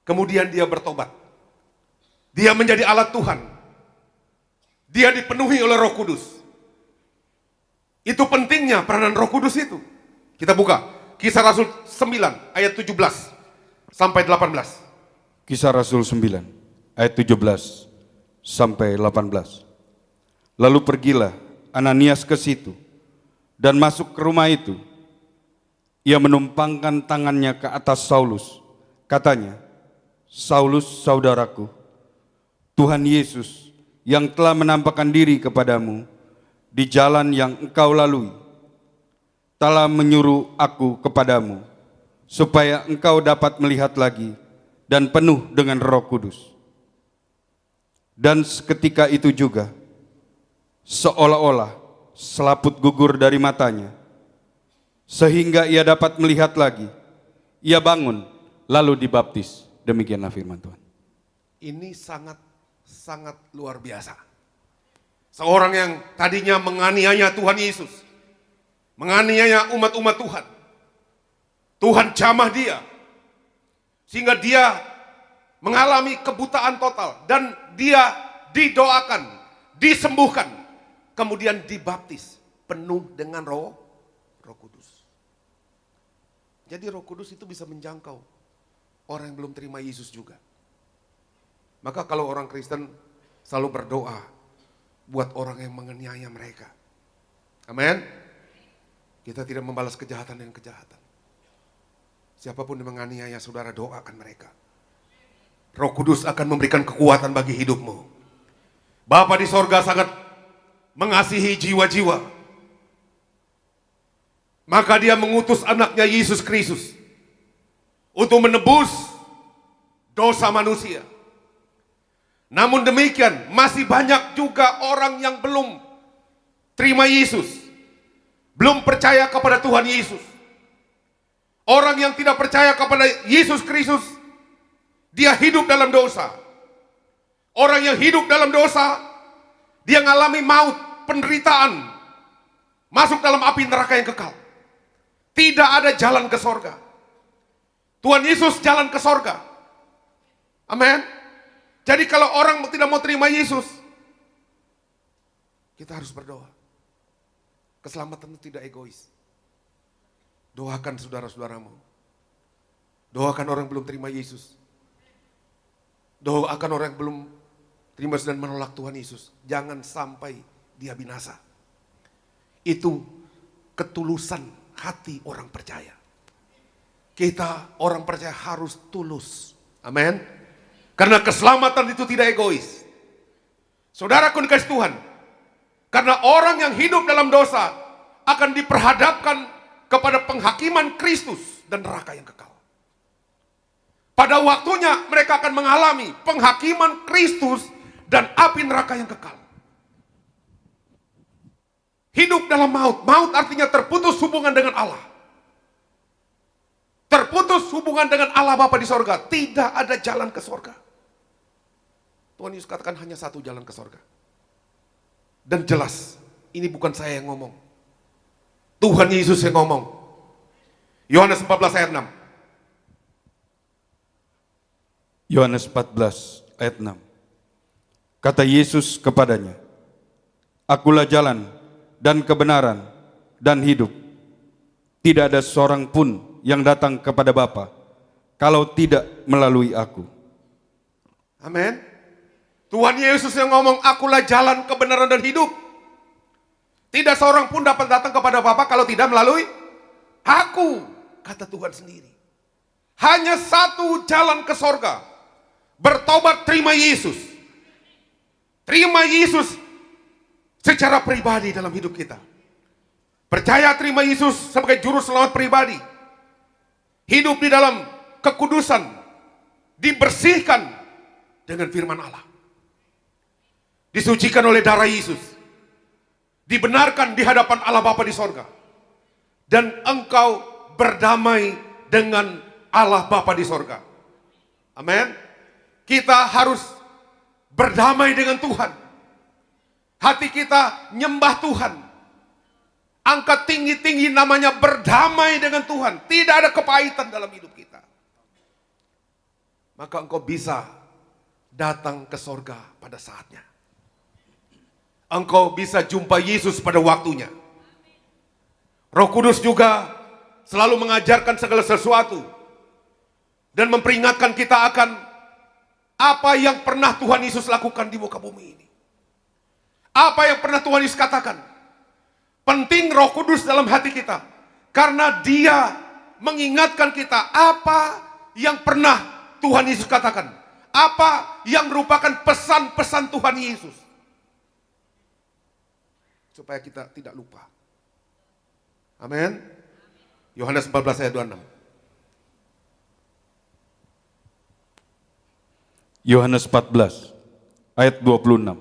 Kemudian dia bertobat. Dia menjadi alat Tuhan. Dia dipenuhi oleh Roh Kudus. Itu pentingnya peranan Roh Kudus itu. Kita buka Kisah Rasul 9 ayat 17 sampai 18.
Kisah Rasul 9 ayat 17 sampai 18. Lalu pergilah Ananias ke situ dan masuk ke rumah itu. Ia menumpangkan tangannya ke atas Saulus. Katanya, Saulus saudaraku, Tuhan Yesus yang telah menampakkan diri kepadamu di jalan yang engkau lalui, telah menyuruh aku kepadamu, supaya engkau dapat melihat lagi dan penuh dengan Roh Kudus. Dan seketika itu juga, seolah-olah selaput gugur dari matanya, sehingga ia dapat melihat lagi. Ia bangun, lalu dibaptis. Demikianlah firman Tuhan.
Ini sangat luar biasa. Seorang yang tadinya menganiaya Tuhan Yesus, menganiaya umat-umat Tuhan. Tuhan jamah dia, sehingga dia mengalami kebutaan total. Dan dia didoakan, disembuhkan, kemudian dibaptis, penuh dengan Roh Kudus. Jadi Roh Kudus itu bisa menjangkau orang yang belum terima Yesus juga. Maka kalau orang Kristen selalu berdoa buat orang yang menganiaya mereka. Amin. Kita tidak membalas kejahatan dengan kejahatan. Siapapun yang menganiaya saudara, doakan mereka. Roh Kudus akan memberikan kekuatan bagi hidupmu. Bapa di sorga sangat mengasihi jiwa-jiwa. Maka dia mengutus anaknya Yesus Kristus untuk menebus dosa manusia. Namun demikian, masih banyak juga orang yang belum terima Yesus, belum percaya kepada Tuhan Yesus. Orang yang tidak percaya kepada Yesus Kristus, dia hidup dalam dosa. Orang yang hidup dalam dosa, dia mengalami maut. penderitaan, masuk dalam api neraka yang kekal. Tidak ada jalan ke sorga. Tuhan Yesus jalan ke sorga. Amin. Jadi kalau orang tidak mau terima Yesus, kita harus berdoa. Keselamatan itu tidak egois. Doakan saudara-saudaramu. Doakan orang yang belum terima Yesus. Doakan orang yang belum terima dan menolak Tuhan Yesus. Jangan sampai dia binasa. Itu ketulusan hati orang percaya. Kita orang percaya harus tulus. Amin. Karena keselamatan itu tidak egois. Saudaraku dikasih Tuhan. Karena orang yang hidup dalam dosa akan diperhadapkan kepada penghakiman Kristus dan neraka yang kekal. Pada waktunya mereka akan mengalami penghakiman Kristus dan api neraka yang kekal. Hidup dalam maut. Maut artinya terputus hubungan dengan Allah. Terputus hubungan dengan Allah Bapa di sorga. Tidak ada jalan ke sorga. Tuhan Yesus katakan hanya satu jalan ke sorga. Dan jelas, ini bukan saya yang ngomong. Tuhan Yesus yang ngomong. Yohanes 14 ayat 6.
Yohanes 14 ayat 6. Kata Yesus kepadanya, Akulah jalan dan kebenaran dan hidup. Tidak ada seorang pun yang datang kepada Bapa kalau tidak melalui aku.
Amin. Tuhan Yesus yang ngomong, akulah jalan, kebenaran, dan hidup. Tidak seorang pun dapat datang kepada Bapa kalau tidak melalui aku, kata Tuhan sendiri. Hanya satu jalan ke sorga. Bertobat, terima Yesus. Terima Yesus secara pribadi dalam hidup kita. Percaya terima Yesus sebagai juru selamat pribadi. Hidup di dalam kekudusan. Dibersihkan dengan firman Allah. Disucikan oleh darah Yesus. Dibenarkan di hadapan Allah Bapa di sorga. Dan engkau berdamai dengan Allah Bapa di sorga. Amin. Kita harus berdamai dengan Tuhan. Hati kita nyembah Tuhan. Angkat tinggi-tinggi namanya berdamai dengan Tuhan. Tidak ada kepahitan dalam hidup kita. Maka engkau bisa datang ke sorga pada saatnya. Engkau bisa jumpa Yesus pada waktunya. Roh Kudus juga selalu mengajarkan segala sesuatu. Dan memperingatkan kita akan apa yang pernah Tuhan Yesus lakukan di muka bumi ini. Apa yang pernah Tuhan Yesus katakan. Penting Roh Kudus dalam hati kita. Karena dia mengingatkan kita apa yang pernah Tuhan Yesus katakan. Apa yang merupakan pesan-pesan Tuhan Yesus. Supaya kita tidak lupa. Amin. Yohanes 14 ayat 26.
Yohanes 14 ayat 26.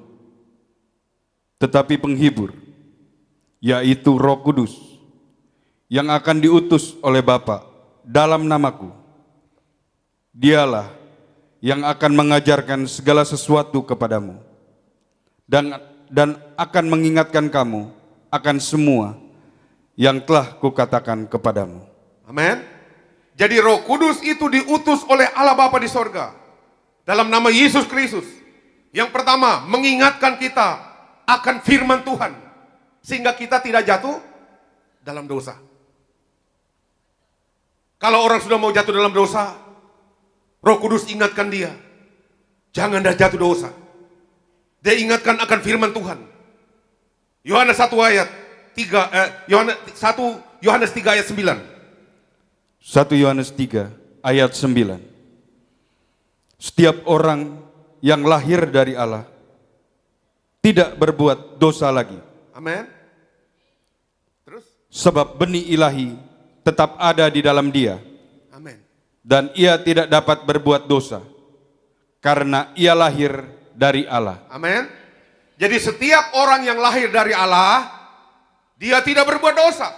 Tetapi penghibur, yaitu Roh Kudus, yang akan diutus oleh Bapa dalam namaku, dialah yang akan mengajarkan segala sesuatu kepadamu dan akan mengingatkan kamu akan semua yang telah kukatakan kepadamu.
Amin. Jadi Roh Kudus itu diutus oleh Allah Bapa di sorga dalam nama Yesus Kristus. Yang pertama, mengingatkan kita akan firman Tuhan sehingga kita tidak jatuh dalam dosa. Kalau orang sudah mau jatuh dalam dosa, Roh Kudus ingatkan dia, jangan dah jatuh dosa. Dia ingatkan akan firman Tuhan. Yohanes 1 ayat 3 Yohanes 3 ayat 9.
1 Yohanes 3 ayat 9. Setiap orang yang lahir dari Allah tidak berbuat dosa lagi.
Amin. Terus?
Sebab benih ilahi tetap ada di dalam dia.
Amin.
Dan ia tidak dapat berbuat dosa karena ia lahir dari Allah.
Amin. Jadi setiap orang yang lahir dari Allah, dia tidak berbuat dosa.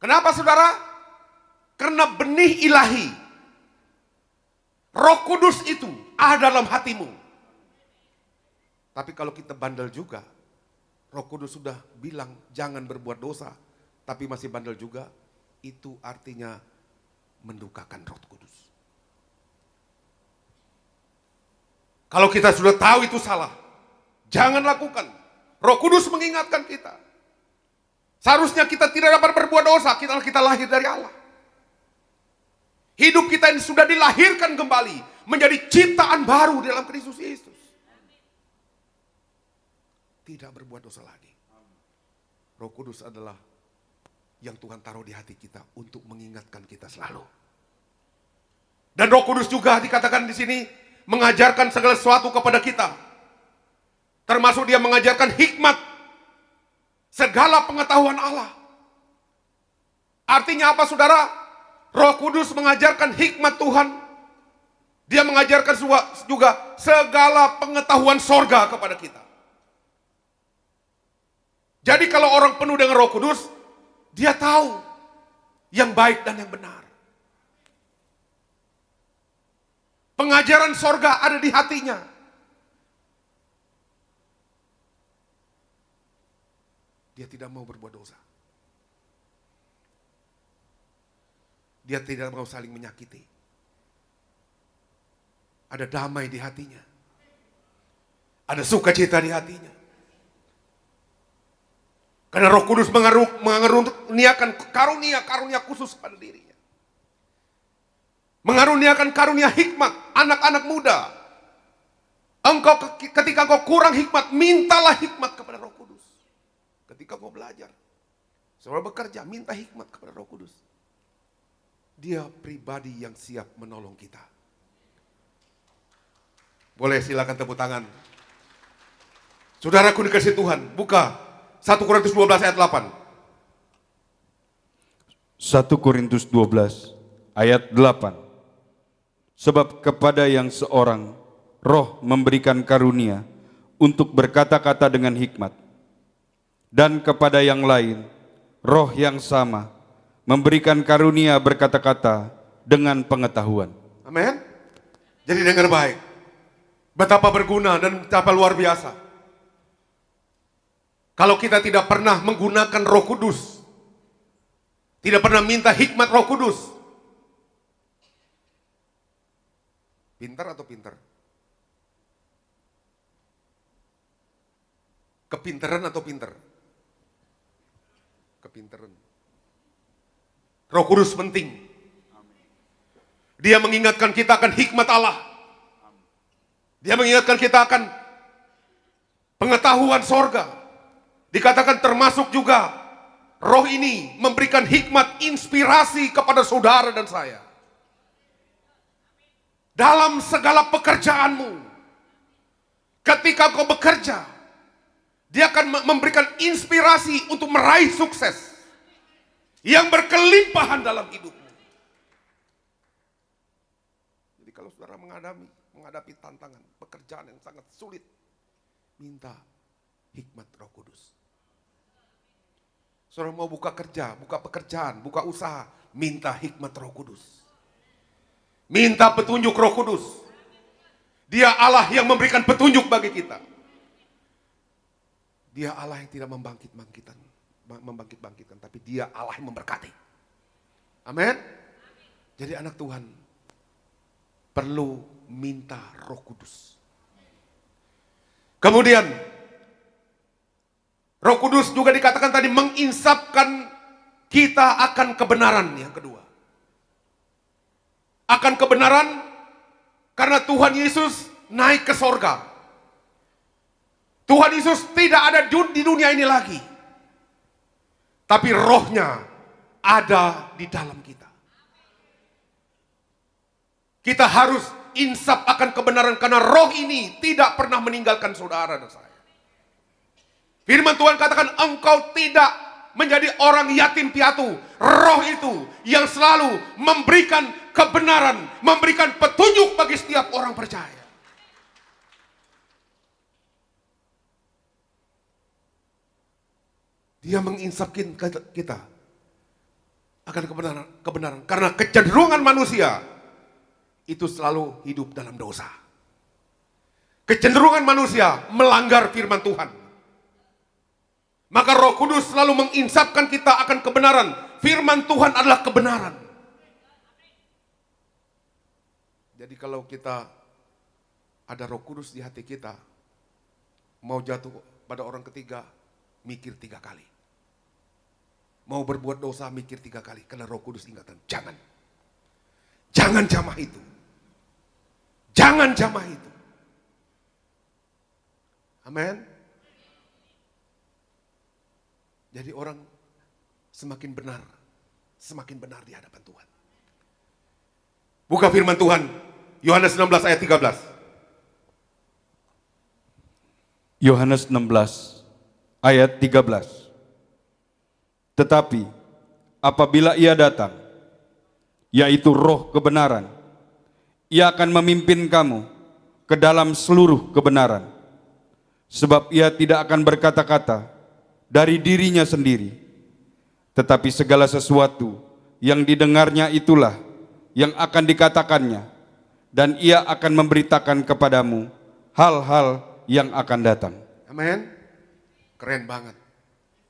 Kenapa saudara? Karena benih ilahi, Roh Kudus itu ada dalam hatimu. Tapi kalau kita bandel juga, Roh Kudus sudah bilang jangan berbuat dosa, tapi masih bandel juga, itu artinya mendukakan Roh Kudus. Kalau kita sudah tahu itu salah, jangan lakukan. Roh Kudus mengingatkan kita. Seharusnya kita tidak dapat berbuat dosa, kita lahir dari Allah. Hidup kita ini sudah dilahirkan kembali, menjadi ciptaan baru dalam Kristus Yesus. Tidak berbuat dosa lagi. Roh Kudus adalah yang Tuhan taruh di hati kita untuk mengingatkan kita selalu. Dan Roh Kudus juga dikatakan di sini mengajarkan segala sesuatu kepada kita. Termasuk dia mengajarkan hikmat, segala pengetahuan Allah. Artinya apa saudara? Roh Kudus mengajarkan hikmat Tuhan. Dia mengajarkan juga segala pengetahuan sorga kepada kita. Jadi kalau orang penuh dengan Roh Kudus, dia tahu yang baik dan yang benar. Pengajaran sorga ada di hatinya. Dia tidak mau berbuat dosa. Dia tidak mau saling menyakiti. Ada damai di hatinya. Ada sukacita di hatinya. Karena Roh Kudus mengaruniakan karunia khusus pada dirinya. Mengaruniakan karunia hikmat, anak-anak muda. Ketika engkau kurang hikmat, mintalah hikmat kepada Roh Kudus. Ketika engkau belajar, saudara bekerja, minta hikmat kepada Roh Kudus. Dia pribadi yang siap menolong kita. Boleh silakan tepuk tangan. Saudaraku dikasih Tuhan, buka 1 Korintus 12 ayat 8.
1 Korintus 12 ayat 8. Sebab kepada yang seorang Roh memberikan karunia untuk berkata-kata dengan hikmat, dan kepada yang lain Roh yang sama memberikan karunia berkata-kata dengan pengetahuan.
Amin. Jadi dengar baik. Betapa berguna dan betapa luar biasa. Kalau kita tidak pernah menggunakan Roh Kudus, tidak pernah minta hikmat Roh Kudus. Pintar atau pintar? Kepintaran atau pintar? Kepintaran. Roh Kudus penting. Dia mengingatkan kita akan hikmat Allah. Dia mengingatkan kita akan pengetahuan sorga. Dikatakan termasuk juga Roh ini memberikan hikmat inspirasi kepada saudara dan saya. Dalam segala pekerjaanmu, ketika kau bekerja, dia akan memberikan inspirasi untuk meraih sukses yang berkelimpahan dalam hidupmu. Jadi kalau saudara menghadapi tantangan, pekerjaan yang sangat sulit, minta hikmat Roh Kudus. Saudara mau buka kerja, buka pekerjaan, buka usaha, minta hikmat Roh Kudus. Minta petunjuk Roh Kudus. Dia Allah yang memberikan petunjuk bagi kita. Dia Allah yang tidak membangkit-bangkitkan, tapi dia Allah yang memberkati. Amin. Jadi anak Tuhan perlu minta Roh Kudus. Kemudian Roh Kudus juga dikatakan tadi menginsapkan kita akan kebenaran yang kedua. Akan kebenaran karena Tuhan Yesus naik ke sorga. Tuhan Yesus tidak ada di dunia ini lagi. Tapi rohnya ada di dalam kita. Kita harus insaf akan kebenaran karena roh ini tidak pernah meninggalkan saudara dan saya. Firman Tuhan katakan engkau tidak menjadi orang yatim piatu. Roh itu yang selalu memberikan kebenaran, memberikan petunjuk bagi setiap orang percaya. Dia menginsapkan kita akan kebenaran. Karena kecenderungan manusia itu selalu hidup dalam dosa. kecenderungan manusia melanggar firman Tuhan. Maka Roh Kudus selalu menginsapkan kita akan kebenaran. Firman Tuhan adalah kebenaran. Jadi kalau kita ada Roh Kudus di hati kita, mau jatuh pada orang ketiga, mikir 3 kali. Mau berbuat dosa, mikir 3 kali. Karena Roh Kudus ingatkan, jangan. Jangan jamah itu. Jangan jamah itu. Amin. Jadi orang semakin benar di hadapan Tuhan. Buka firman Tuhan, Yohanes 16 ayat 13.
Yohanes 16 ayat 13. Tetapi apabila Ia datang, yaitu Roh kebenaran, Ia akan memimpin kamu ke dalam seluruh kebenaran. Sebab Ia tidak akan berkata-kata dari dirinya sendiri, tetapi segala sesuatu yang didengarnya itulah yang akan dikatakannya, dan Ia akan memberitakan kepadamu hal-hal yang akan datang.
Amin. Keren banget.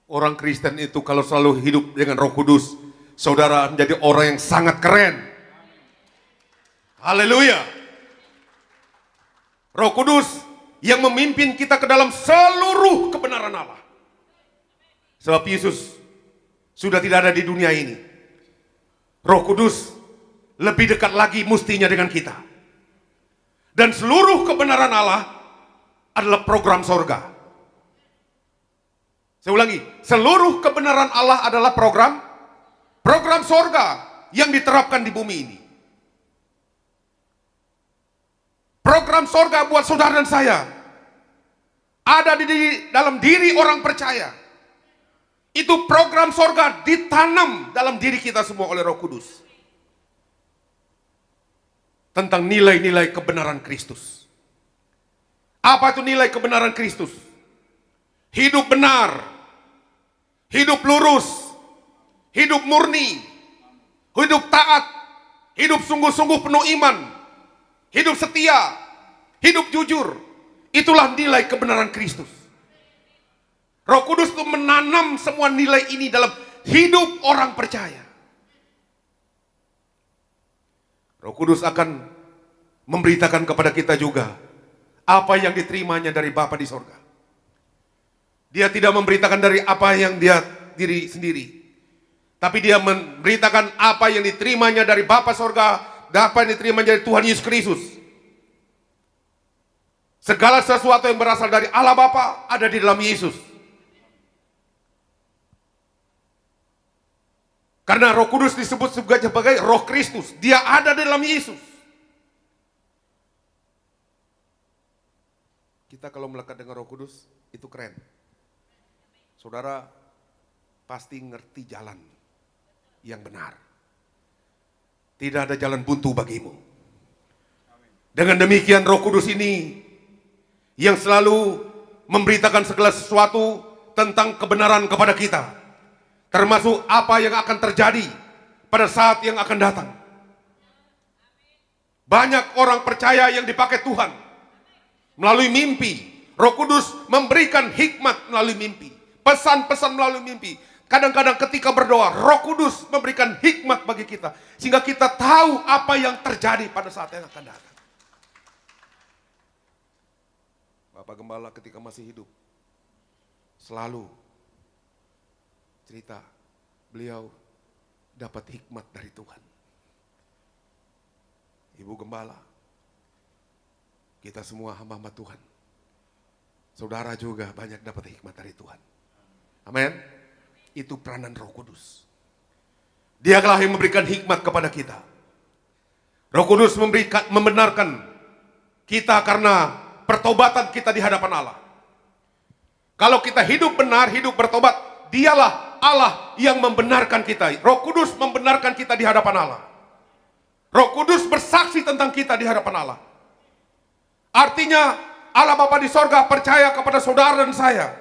Orang Kristen itu kalau selalu hidup dengan Roh Kudus, saudara menjadi orang yang sangat keren. Haleluya. Roh Kudus yang memimpin kita ke dalam seluruh kebenaran Allah. Sebab Yesus sudah tidak ada di dunia ini. Roh Kudus lebih dekat lagi mestinya dengan kita. Dan seluruh kebenaran Allah adalah program sorga. Saya ulangi, seluruh kebenaran Allah adalah program sorga yang diterapkan di bumi ini. Program sorga buat saudara dan saya ada di dalam diri orang percaya. Itu program sorga ditanam dalam diri kita semua oleh Roh Kudus. Tentang nilai-nilai kebenaran Kristus. Apa itu nilai kebenaran Kristus? Hidup benar, hidup lurus, hidup murni, hidup taat, hidup sungguh-sungguh penuh iman, hidup setia, hidup jujur. Itulah nilai kebenaran Kristus. Roh Kudus itu menanam semua nilai ini dalam hidup orang percaya. Roh Kudus akan memberitakan kepada kita juga apa yang diterimanya dari Bapa di sorga. Dia tidak memberitakan dari apa yang dia diri sendiri, tapi dia memberitakan apa yang diterimanya dari Bapa sorga, dan apa yang diterimanya dari Tuhan Yesus Kristus. Segala sesuatu yang berasal dari Allah Bapa ada di dalam Yesus. Karena Roh Kudus disebut sebagai Roh Kristus. Dia ada di dalam Yesus. Kita kalau melekat dengan Roh Kudus, itu keren. Saudara pasti ngerti jalan yang benar. Tidak ada jalan buntu bagimu. Dengan demikian Roh Kudus ini yang selalu memberitakan segala sesuatu tentang kebenaran kepada kita. Termasuk apa yang akan terjadi pada saat yang akan datang. Banyak orang percaya yang dipakai Tuhan melalui mimpi. Roh Kudus memberikan hikmat melalui mimpi, pesan-pesan melalui mimpi. Kadang-kadang ketika berdoa, Roh Kudus memberikan hikmat bagi kita, sehingga kita tahu apa yang terjadi pada saat yang akan datang. Bapak Gembala ketika masih hidup selalu cerita, beliau dapat hikmat dari Tuhan. Ibu Gembala, kita semua hamba-hamba Tuhan, saudara juga banyak dapat hikmat dari Tuhan. Amin. Itu peranan Roh Kudus. Dialah yang memberikan hikmat kepada kita. Roh Kudus membenarkan kita karena pertobatan kita di hadapan Allah. Kalau kita hidup benar, hidup bertobat, dialah Allah yang membenarkan kita. Roh Kudus membenarkan kita di hadapan Allah. Roh Kudus bersaksi tentang kita di hadapan Allah. Artinya Allah Bapa di sorga percaya kepada saudara dan saya,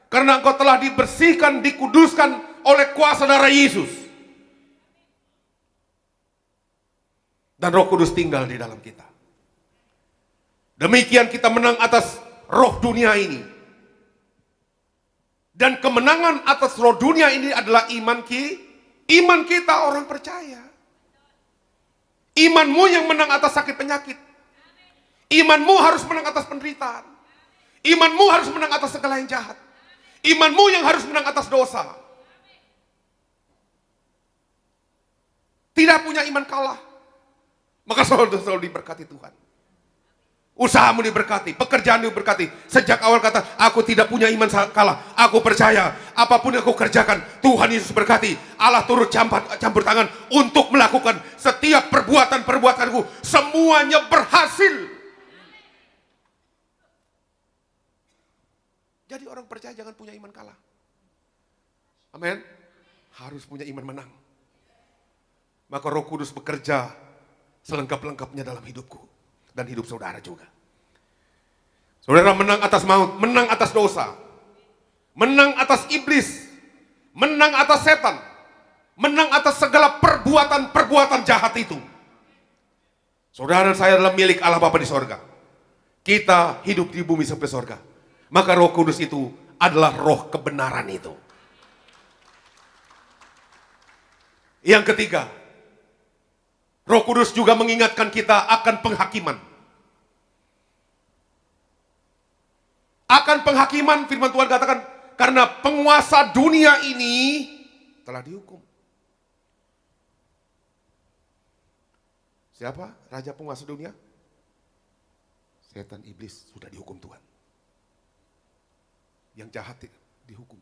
karena engkau telah dibersihkan, dikuduskan oleh kuasa darah Yesus. Dan Roh Kudus tinggal di dalam kita. Demikian kita menang atas roh dunia ini. Dan kemenangan atas roh dunia ini adalah iman kita orang percaya. Imanmu yang menang atas sakit penyakit. Imanmu harus menang atas penderitaan. Imanmu harus menang atas segala yang jahat. Imanmu yang harus menang atas dosa. Tidak punya iman kalah. Maka selalu diberkati Tuhan. Usahamu diberkati, pekerjaanmu diberkati. Sejak awal kata, aku tidak punya iman kalah. Aku percaya, apapun yang aku kerjakan, Tuhan Yesus berkati. Allah turut campur tangan untuk melakukan setiap perbuatan-perbuatanku. Semuanya berhasil. Jadi orang percaya jangan punya iman kalah. Amin. Harus punya iman menang. Maka Roh Kudus bekerja selengkap-lengkapnya dalam hidupku. Dan hidup saudara juga. Saudara menang atas maut, menang atas dosa, menang atas iblis, menang atas setan, menang atas segala perbuatan-perbuatan jahat itu. Saudara dan saya adalah milik Allah Bapa di sorga. Kita hidup di bumi sampai sorga. Maka Roh Kudus itu adalah roh kebenaran itu. Yang ketiga, Roh Kudus juga mengingatkan kita akan penghakiman. Akan penghakiman, firman Tuhan katakan, karena penguasa dunia ini telah dihukum. Siapa raja penguasa dunia? Setan, iblis sudah dihukum Tuhan. Yang jahat dihukum.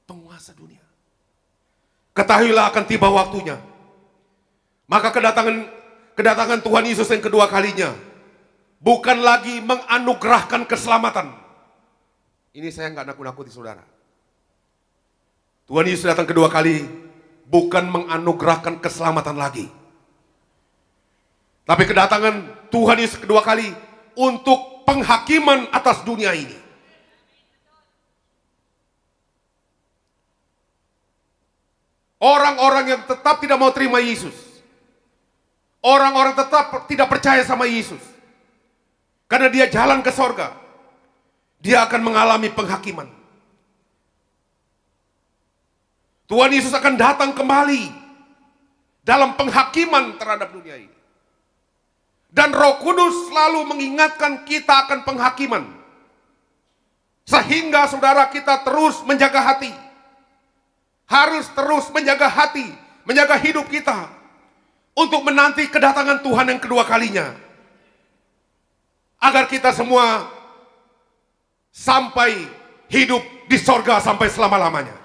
Penguasa dunia. Ketahuilah akan tiba waktunya. Maka kedatangan Tuhan Yesus yang kedua kalinya bukan lagi menganugerahkan keselamatan. Ini saya nggak nakut-nakuti saudara. Tuhan Yesus datang kedua kali bukan menganugerahkan keselamatan lagi. Tapi kedatangan Tuhan Yesus kedua kali untuk penghakiman atas dunia ini. Orang-orang yang tetap tidak mau terima Yesus. Orang-orang tetap tidak percaya sama Yesus. Karena dia jalan ke sorga. Dia akan mengalami penghakiman. Tuhan Yesus akan datang kembali dalam penghakiman terhadap dunia ini. Dan Roh Kudus selalu mengingatkan kita akan penghakiman. Sehingga saudara kita terus menjaga hati. Harus terus menjaga hati, menjaga hidup kita untuk menanti kedatangan Tuhan yang kedua kalinya. Agar kita semua sampai hidup di sorga sampai selama-lamanya.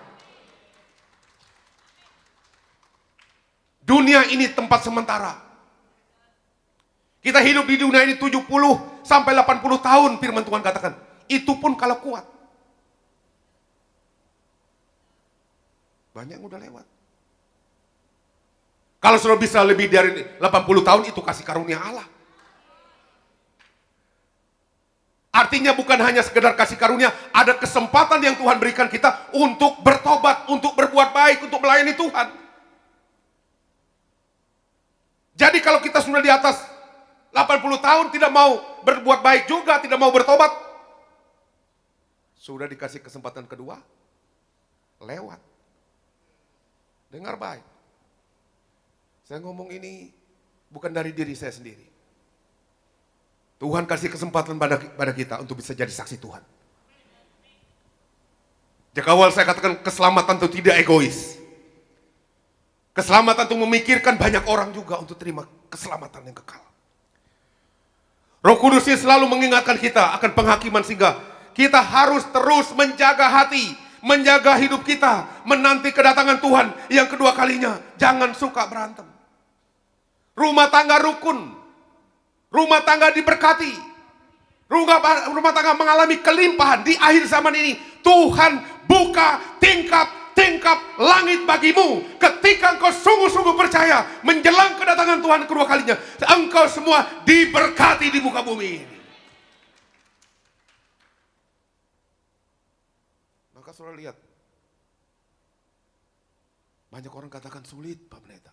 Dunia ini tempat sementara. Kita hidup di dunia ini 70 sampai 80 tahun, firman Tuhan katakan. Itu pun kalau kuat. Banyak yang udah lewat. Kalau sudah bisa lebih dari 80 tahun, itu kasih karunia Allah. Artinya bukan hanya sekedar kasih karunia, ada kesempatan yang Tuhan berikan kita untuk bertobat, untuk berbuat baik, untuk melayani Tuhan. Jadi kalau kita sudah di atas 80 tahun tidak mau berbuat baik juga, tidak mau bertobat, sudah dikasih kesempatan kedua, lewat. Dengar baik. Saya ngomong ini bukan dari diri saya sendiri. Tuhan kasih kesempatan pada kita untuk bisa jadi saksi Tuhan. Jika awal saya katakan keselamatan itu tidak egois. Keselamatan itu memikirkan banyak orang juga untuk terima keselamatan yang kekal. Roh Kudus selalu mengingatkan kita akan penghakiman sehingga kita harus terus menjaga hati. Menjaga hidup kita, menanti kedatangan Tuhan yang kedua kalinya. Jangan suka berantem. Rumah tangga rukun, rumah tangga diberkati, rumah tangga mengalami kelimpahan. Di akhir zaman ini Tuhan buka tingkap langit bagimu. Ketika engkau sungguh-sungguh percaya menjelang kedatangan Tuhan kedua kalinya, engkau semua diberkati di muka bumi ini. Maka saudara lihat, banyak orang katakan sulit Pak Pendeta,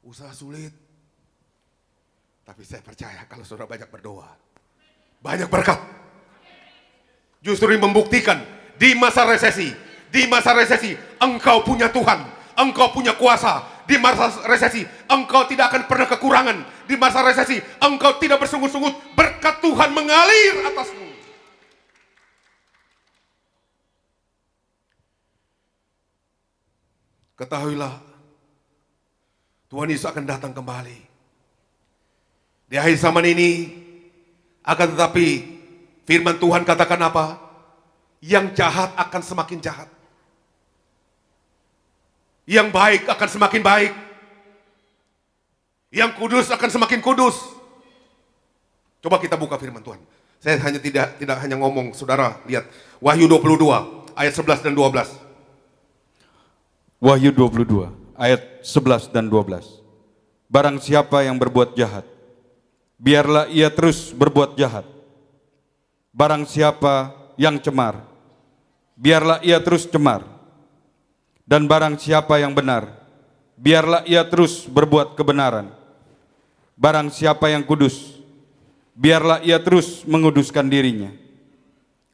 usaha sulit, Tapi saya percaya kalau saudara banyak berdoa, banyak berkat. Justru ini membuktikan di masa resesi, engkau punya Tuhan, engkau punya kuasa. Di masa resesi, engkau tidak akan pernah kekurangan. Di masa resesi, engkau tidak bersungut-sungut. Berkat Tuhan mengalir atasmu. Ketahuilah, Tuhan Yesus akan datang kembali. Di akhir zaman ini, akan tetapi firman Tuhan katakan apa? Yang jahat akan semakin jahat. Yang baik akan semakin baik. Yang kudus akan semakin kudus. Coba kita buka firman Tuhan. Saya hanya tidak hanya ngomong, saudara lihat Wahyu 22 ayat 11 dan 12.
Wahyu 22 ayat 11 dan 12. Barang siapa yang berbuat jahat, biarlah ia terus berbuat jahat. Barang siapa yang cemar, biarlah ia terus cemar. Dan barang siapa yang benar, biarlah ia terus berbuat kebenaran. Barang siapa yang kudus, biarlah ia terus menguduskan dirinya.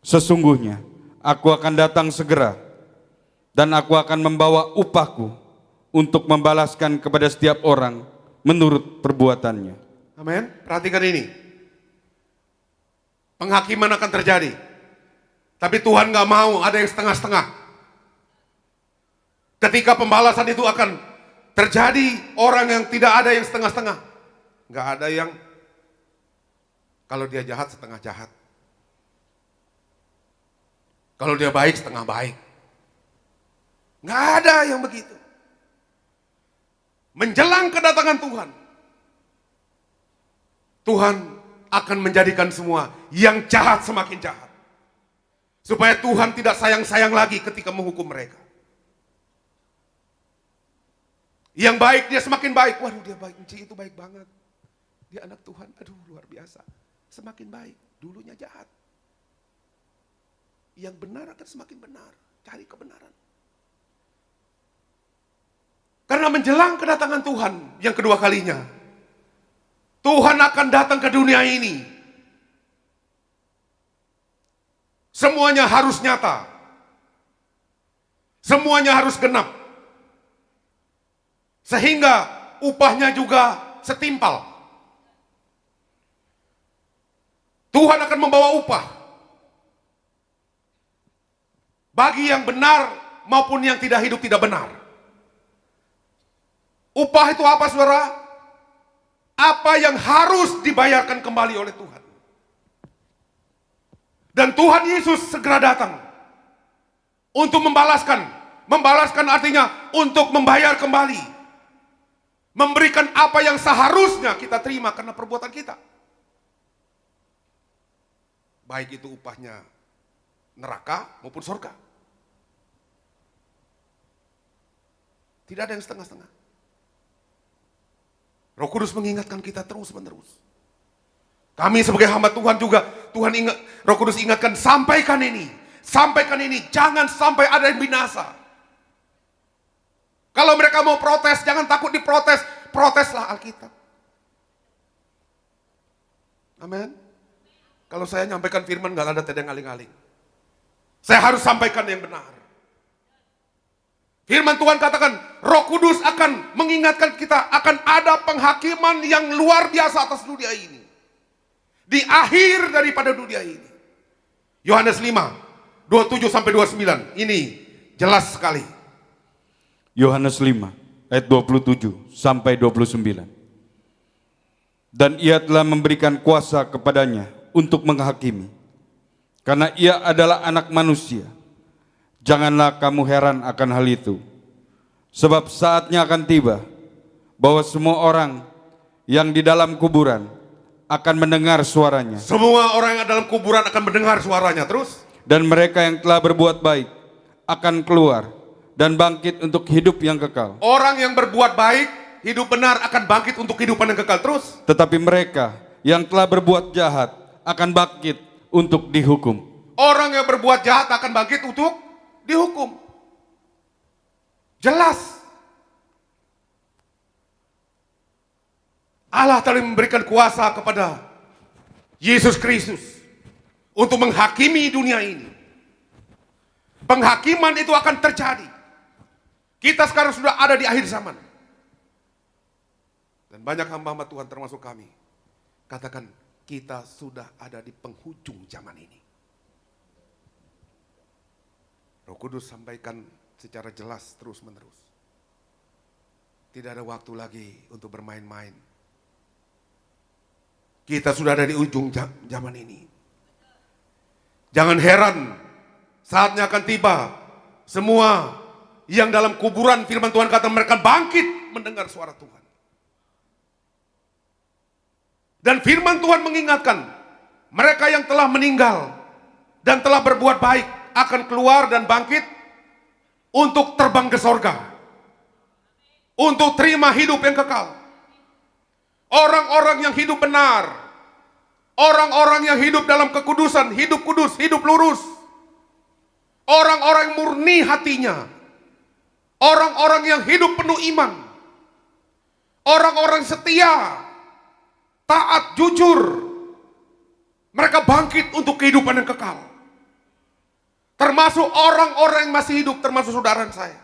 Sesungguhnya aku akan datang segera, dan aku akan membawa upahku untuk membalaskan kepada setiap orang menurut perbuatannya.
Amin. Perhatikan ini. Penghakiman akan terjadi. Tapi Tuhan gak mau ada yang setengah-setengah. Ketika pembalasan itu akan terjadi, orang yang tidak ada yang setengah-setengah. Gak ada yang kalau dia jahat setengah jahat. Kalau dia baik setengah baik. Gak ada yang begitu. Menjelang kedatangan Tuhan, Tuhan akan menjadikan semua yang jahat semakin jahat. Supaya Tuhan tidak sayang-sayang lagi ketika menghukum mereka. Yang baik dia semakin baik. Waduh dia baik, itu baik banget. Dia anak Tuhan, aduh luar biasa. Semakin baik, dulunya jahat. Yang benar akan semakin benar. Cari kebenaran. Karena menjelang kedatangan Tuhan yang kedua kalinya, Tuhan akan datang ke dunia ini. Semuanya harus nyata. Semuanya harus genap. Sehingga upahnya juga setimpal. Tuhan akan membawa upah. Bagi yang benar maupun yang tidak hidup tidak benar. Upah itu apa saudara? Apa yang harus dibayarkan kembali oleh Tuhan. Dan Tuhan Yesus segera datang. Untuk membalaskan. Membalaskan artinya untuk membayar kembali. Memberikan apa yang seharusnya kita terima karena perbuatan kita. Baik itu upahnya neraka maupun surga. Tidak ada yang setengah-setengah. Roh Kudus mengingatkan kita terus menerus. Kami sebagai hamba Tuhan juga, Roh Kudus ingatkan, sampaikan ini, jangan sampai ada yang binasa. Kalau mereka mau protes, jangan takut diprotes, proteslah Alkitab. Amin. Kalau saya nyampaikan firman gak ada tedeng aling-aling. Saya harus sampaikan yang benar. Firman Tuhan katakan, Roh Kudus akan mengingatkan kita akan ada penghakiman yang luar biasa atas dunia ini. Di akhir daripada dunia ini. Yohanes 5, 27-29. Ini jelas sekali.
Yohanes 5 ayat 27 sampai 29. Dan ia telah memberikan kuasa kepadanya untuk menghakimi, karena ia adalah anak manusia. Janganlah kamu heran akan hal itu, sebab saatnya akan tiba bahwa semua orang yang di dalam kuburan akan mendengar suaranya.
Semua orang yang dalam kuburan akan mendengar suaranya. Terus? Dan
mereka yang telah berbuat baik akan keluar dan bangkit untuk hidup yang kekal.
Orang yang berbuat baik, hidup benar akan bangkit untuk kehidupan yang kekal. Terus?
Tetapi mereka yang telah berbuat jahat akan bangkit untuk dihukum.
Orang yang berbuat jahat akan bangkit untuk dihukum. Jelas. Allah telah memberikan kuasa kepada Yesus Kristus untuk menghakimi dunia ini. Penghakiman itu akan terjadi. Kita sekarang sudah ada di akhir zaman. Dan banyak hamba-hamba Tuhan termasuk kami katakan kita sudah ada di penghujung zaman ini. Roh Kudus sampaikan secara jelas terus-menerus. Tidak ada waktu lagi untuk bermain-main. Kita sudah ada di ujung zaman ini. Jangan heran, saatnya akan tiba. Semua yang dalam kuburan, firman Tuhan kata mereka bangkit mendengar suara Tuhan. Dan firman Tuhan mengingatkan, mereka yang telah meninggal dan telah berbuat baik akan keluar dan bangkit untuk terbang ke sorga. Untuk terima hidup yang kekal. Orang-orang yang hidup benar, orang-orang yang hidup dalam kekudusan, hidup kudus, hidup lurus, orang-orang yang murni hatinya, orang-orang yang hidup penuh iman, orang-orang setia, taat, jujur, mereka bangkit untuk kehidupan yang kekal. Termasuk orang-orang yang masih hidup, termasuk saudara saya.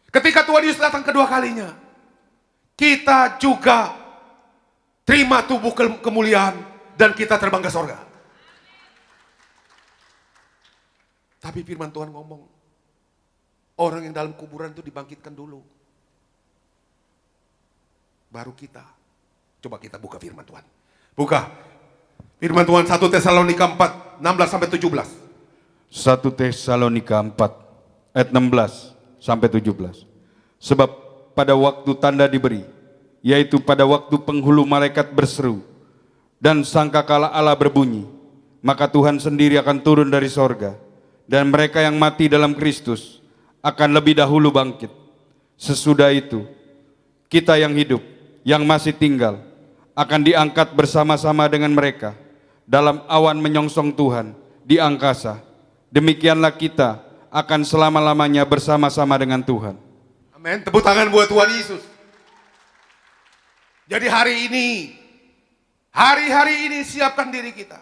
Ketika Tuhan Yesus datang kedua kalinya, kita juga terima tubuh kemuliaan dan kita terbang ke sorga. Tapi firman Tuhan ngomong, orang yang dalam kuburan itu dibangkitkan dulu. Baru kita. Coba kita buka firman Tuhan. Buka. Firman Tuhan 1 Tesalonika 4, 16-17.
1 Tesalonika 4 ayat 16 sampai 17. Sebab pada waktu tanda diberi, yaitu pada waktu penghulu malaikat berseru dan sangkakala Allah berbunyi, maka Tuhan sendiri akan turun dari sorga, dan mereka yang mati dalam Kristus akan lebih dahulu bangkit. Sesudah itu, kita yang hidup, yang masih tinggal, akan diangkat bersama-sama dengan mereka dalam awan menyongsong Tuhan di angkasa. Demikianlah kita akan selama-lamanya bersama-sama dengan Tuhan.
Amin. Tepuk tangan buat Tuhan Yesus. Jadi hari-hari ini siapkan diri kita.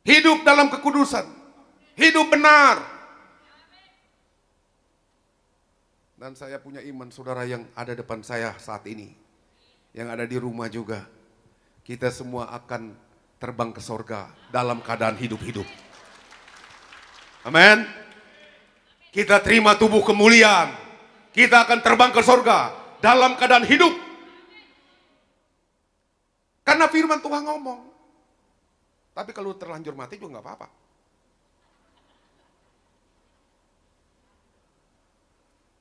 Hidup dalam kekudusan. Hidup benar. Dan saya punya iman saudara yang ada depan saya saat ini. Yang ada di rumah juga. Kita semua akan terbang ke sorga dalam keadaan hidup-hidup. Amin. Kita terima tubuh kemuliaan. Kita akan terbang ke sorga dalam keadaan hidup. Karena firman Tuhan ngomong. Tapi kalau terlanjur mati juga nggak apa-apa.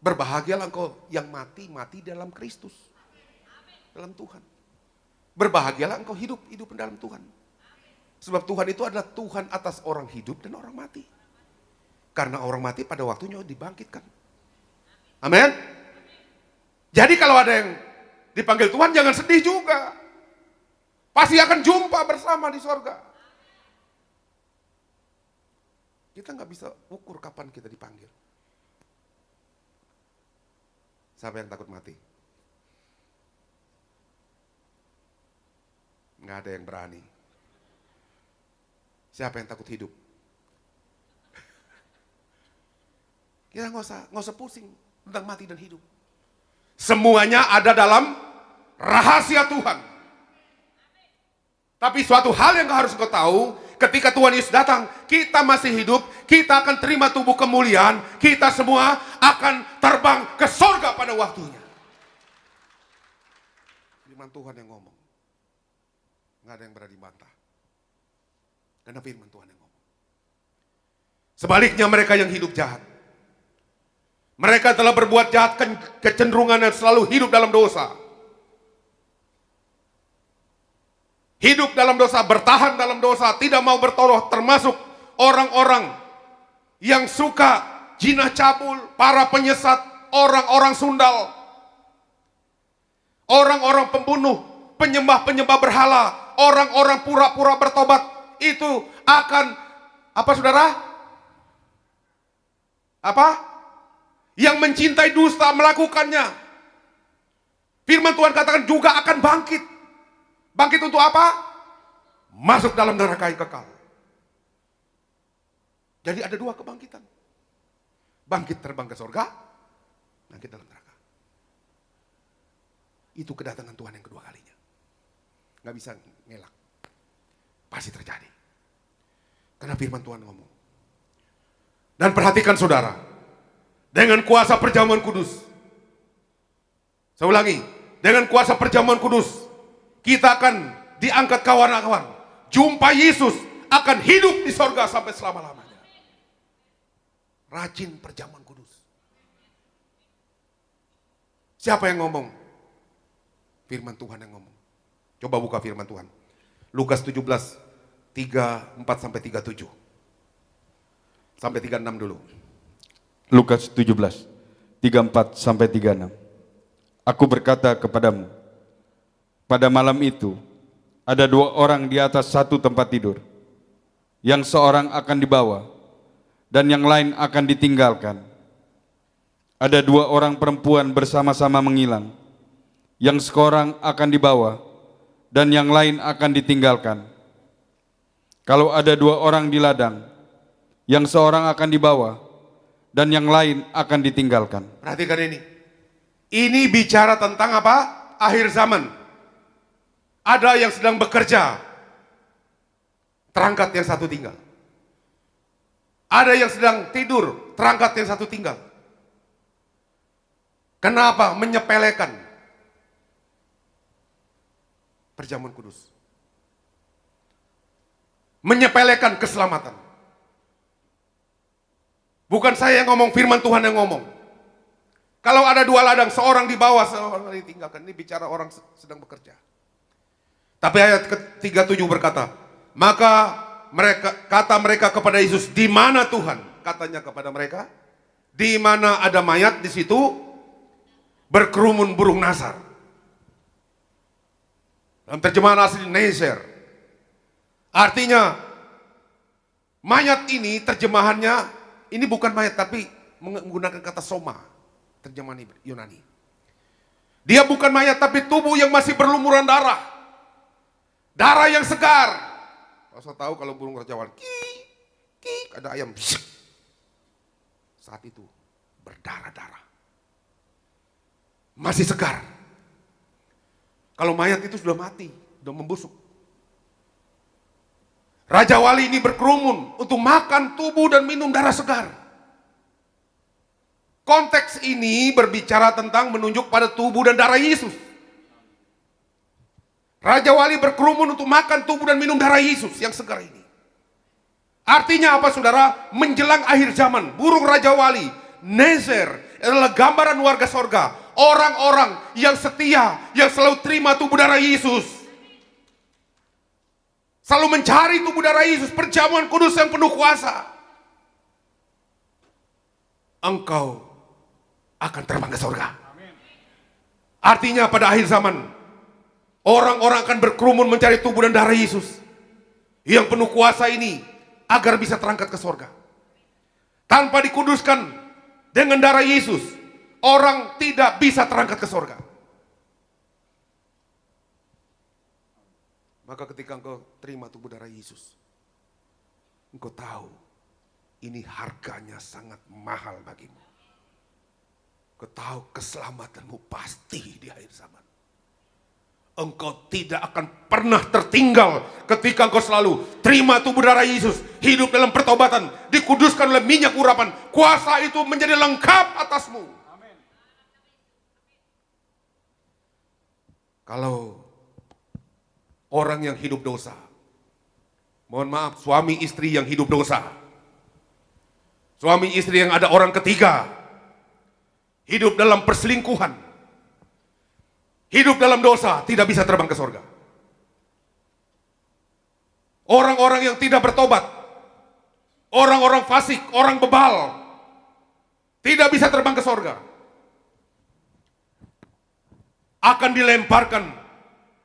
Berbahagialah engkau yang mati dalam Kristus. Dalam Tuhan. Berbahagialah engkau hidup dalam Tuhan. Sebab Tuhan itu adalah Tuhan atas orang hidup dan orang mati. Karena orang mati pada waktunya dibangkitkan. Amin. Jadi kalau ada yang dipanggil Tuhan jangan sedih juga. Pasti akan jumpa bersama di sorga. Kita nggak bisa ukur kapan kita dipanggil. Siapa yang takut mati? Nggak ada yang berani. Siapa yang takut hidup? Kita nggak usah pusing tentang mati dan hidup. Semuanya ada dalam rahasia Tuhan. Tapi suatu hal yang harus kau tahu, ketika Tuhan Yesus datang, kita masih hidup, kita akan terima tubuh kemuliaan, kita semua akan terbang ke sorga pada waktunya. Firman Tuhan yang ngomong. Nggak ada yang berani bantah. Karena firman Tuhan yang ngomong. Sebaliknya mereka yang hidup jahat. Mereka telah berbuat jahat, kecenderungan dan selalu hidup dalam dosa. Hidup dalam dosa, bertahan dalam dosa, tidak mau bertobat, termasuk orang-orang yang suka jinah cabul, para penyesat, orang-orang sundal, orang-orang pembunuh, penyembah-penyembah berhala, orang-orang pura-pura bertobat, itu akan, apa saudara? Apa? Yang mencintai dusta melakukannya. Firman Tuhan katakan juga akan bangkit. Bangkit untuk apa? Masuk dalam neraka yang kekal. Jadi ada dua kebangkitan. Bangkit terbang ke surga, bangkit dalam neraka. Itu kedatangan Tuhan yang kedua kalinya. Gak bisa ngelak. Pasti terjadi. Karena firman Tuhan ngomong. Dan perhatikan saudara. Dengan kuasa perjamuan kudus. Saya ulangi. Dengan kuasa perjamuan kudus. Kita akan diangkat kawan-kawan. Jumpa Yesus akan hidup di sorga sampai selama-lamanya. Rajin perjamuan kudus. Siapa yang ngomong? Firman Tuhan yang ngomong. Coba buka firman Tuhan. Lukas 17, 34 sampai 37. Sampai 36 dulu.
Lukas 17, 34 sampai 36. Aku berkata kepadamu, pada malam itu ada dua orang di atas satu tempat tidur, yang seorang akan dibawa dan yang lain akan ditinggalkan. Ada dua orang perempuan bersama-sama mengilang, yang seorang akan dibawa dan yang lain akan ditinggalkan. Kalau ada dua orang di ladang, yang seorang akan dibawa dan yang lain akan ditinggalkan.
Perhatikan ini. Ini bicara tentang apa? Akhir zaman. Ada yang sedang bekerja, terangkat yang satu tinggal. Ada yang sedang tidur, terangkat yang satu tinggal. Kenapa? Menyepelekan perjamuan kudus. Menyepelekan keselamatan. Bukan saya yang ngomong, firman Tuhan yang ngomong. Kalau ada dua ladang, seorang di bawah, seorang ditinggalkan. Ini bicara orang sedang bekerja. Tapi ayat ke-37 berkata, maka mereka kepada Yesus, di mana Tuhan? Katanya kepada mereka, di mana ada mayat di situ berkerumun burung nasar. Dalam terjemahan asli Nezer. Artinya mayat ini terjemahannya ini bukan mayat tapi menggunakan kata soma, terjemahan Yunani. Dia bukan mayat tapi tubuh yang masih berlumuran darah. Darah yang segar. Saya tahu kalau burung rajawan, ada ayam. Saat itu berdarah-darah. Masih segar. Kalau mayat itu sudah mati, sudah membusuk. Raja Wali ini berkerumun untuk makan tubuh dan minum darah segar. Konteks ini berbicara tentang menunjuk pada tubuh dan darah Yesus. Raja Wali berkerumun untuk makan tubuh dan minum darah Yesus yang segar ini. Artinya apa saudara? Menjelang akhir zaman, burung Raja Wali, Nezer, adalah gambaran warga sorga. Orang-orang yang setia, yang selalu terima tubuh darah Yesus. Selalu mencari tubuh darah Yesus, perjamuan kudus yang penuh kuasa. Engkau akan terbang ke surga. Artinya pada akhir zaman, orang-orang akan berkerumun mencari tubuh dan darah Yesus yang penuh kuasa ini agar bisa terangkat ke surga. Tanpa dikuduskan dengan darah Yesus, orang tidak bisa terangkat ke surga. Maka ketika engkau terima tubuh darah Yesus, engkau tahu ini harganya sangat mahal bagimu. Engkau tahu keselamatanmu pasti di akhir zaman. Engkau tidak akan pernah tertinggal ketika engkau selalu terima tubuh darah Yesus, hidup dalam pertobatan, dikuduskan oleh minyak urapan. Kuasa itu menjadi lengkap atasmu. Amin. Kalau orang yang hidup dosa, mohon maaf, suami istri yang hidup dosa, suami istri yang ada orang ketiga, hidup dalam perselingkuhan, hidup dalam dosa, tidak bisa terbang ke surga. Orang-orang yang tidak bertobat, orang-orang fasik, orang bebal, tidak bisa terbang ke surga. Akan dilemparkan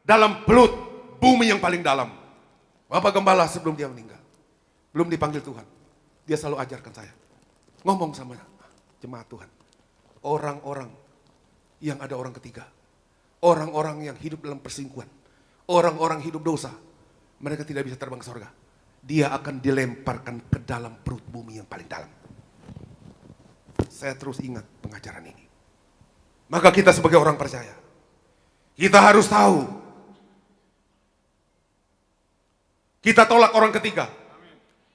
dalam belut bumi yang paling dalam. Bapak Gembala sebelum dia meninggal, belum dipanggil Tuhan, dia selalu ajarkan saya, ngomong sama jemaat Tuhan, orang-orang yang ada orang ketiga, orang-orang yang hidup dalam perselingkuhan, orang-orang hidup dosa, mereka tidak bisa terbang ke surga. Dia akan dilemparkan ke dalam perut bumi yang paling dalam. Saya terus ingat pengajaran ini. Maka kita sebagai orang percaya, kita harus tahu, kita tolak orang ketiga,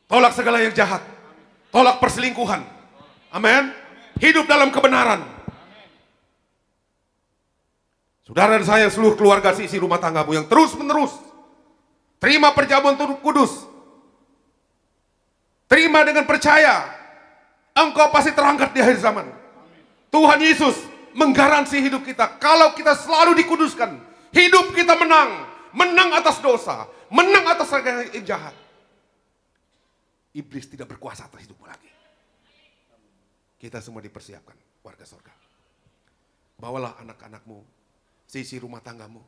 tolak segala yang jahat, tolak perselingkuhan. Amin. Hidup dalam kebenaran. Saudara dan saya, seluruh keluarga isi rumah tanggamu yang terus menerus terima perjamuan Tuhan Kudus, terima dengan percaya, engkau pasti terangkat di akhir zaman. Tuhan Yesus menggaransi hidup kita. Kalau kita selalu dikuduskan, hidup kita menang. Menang atas dosa, menang atas segala yang jahat. Iblis tidak berkuasa atas hidupmu lagi. Kita semua dipersiapkan, warga surga. Bawalah anak-anakmu, sisi rumah tanggamu,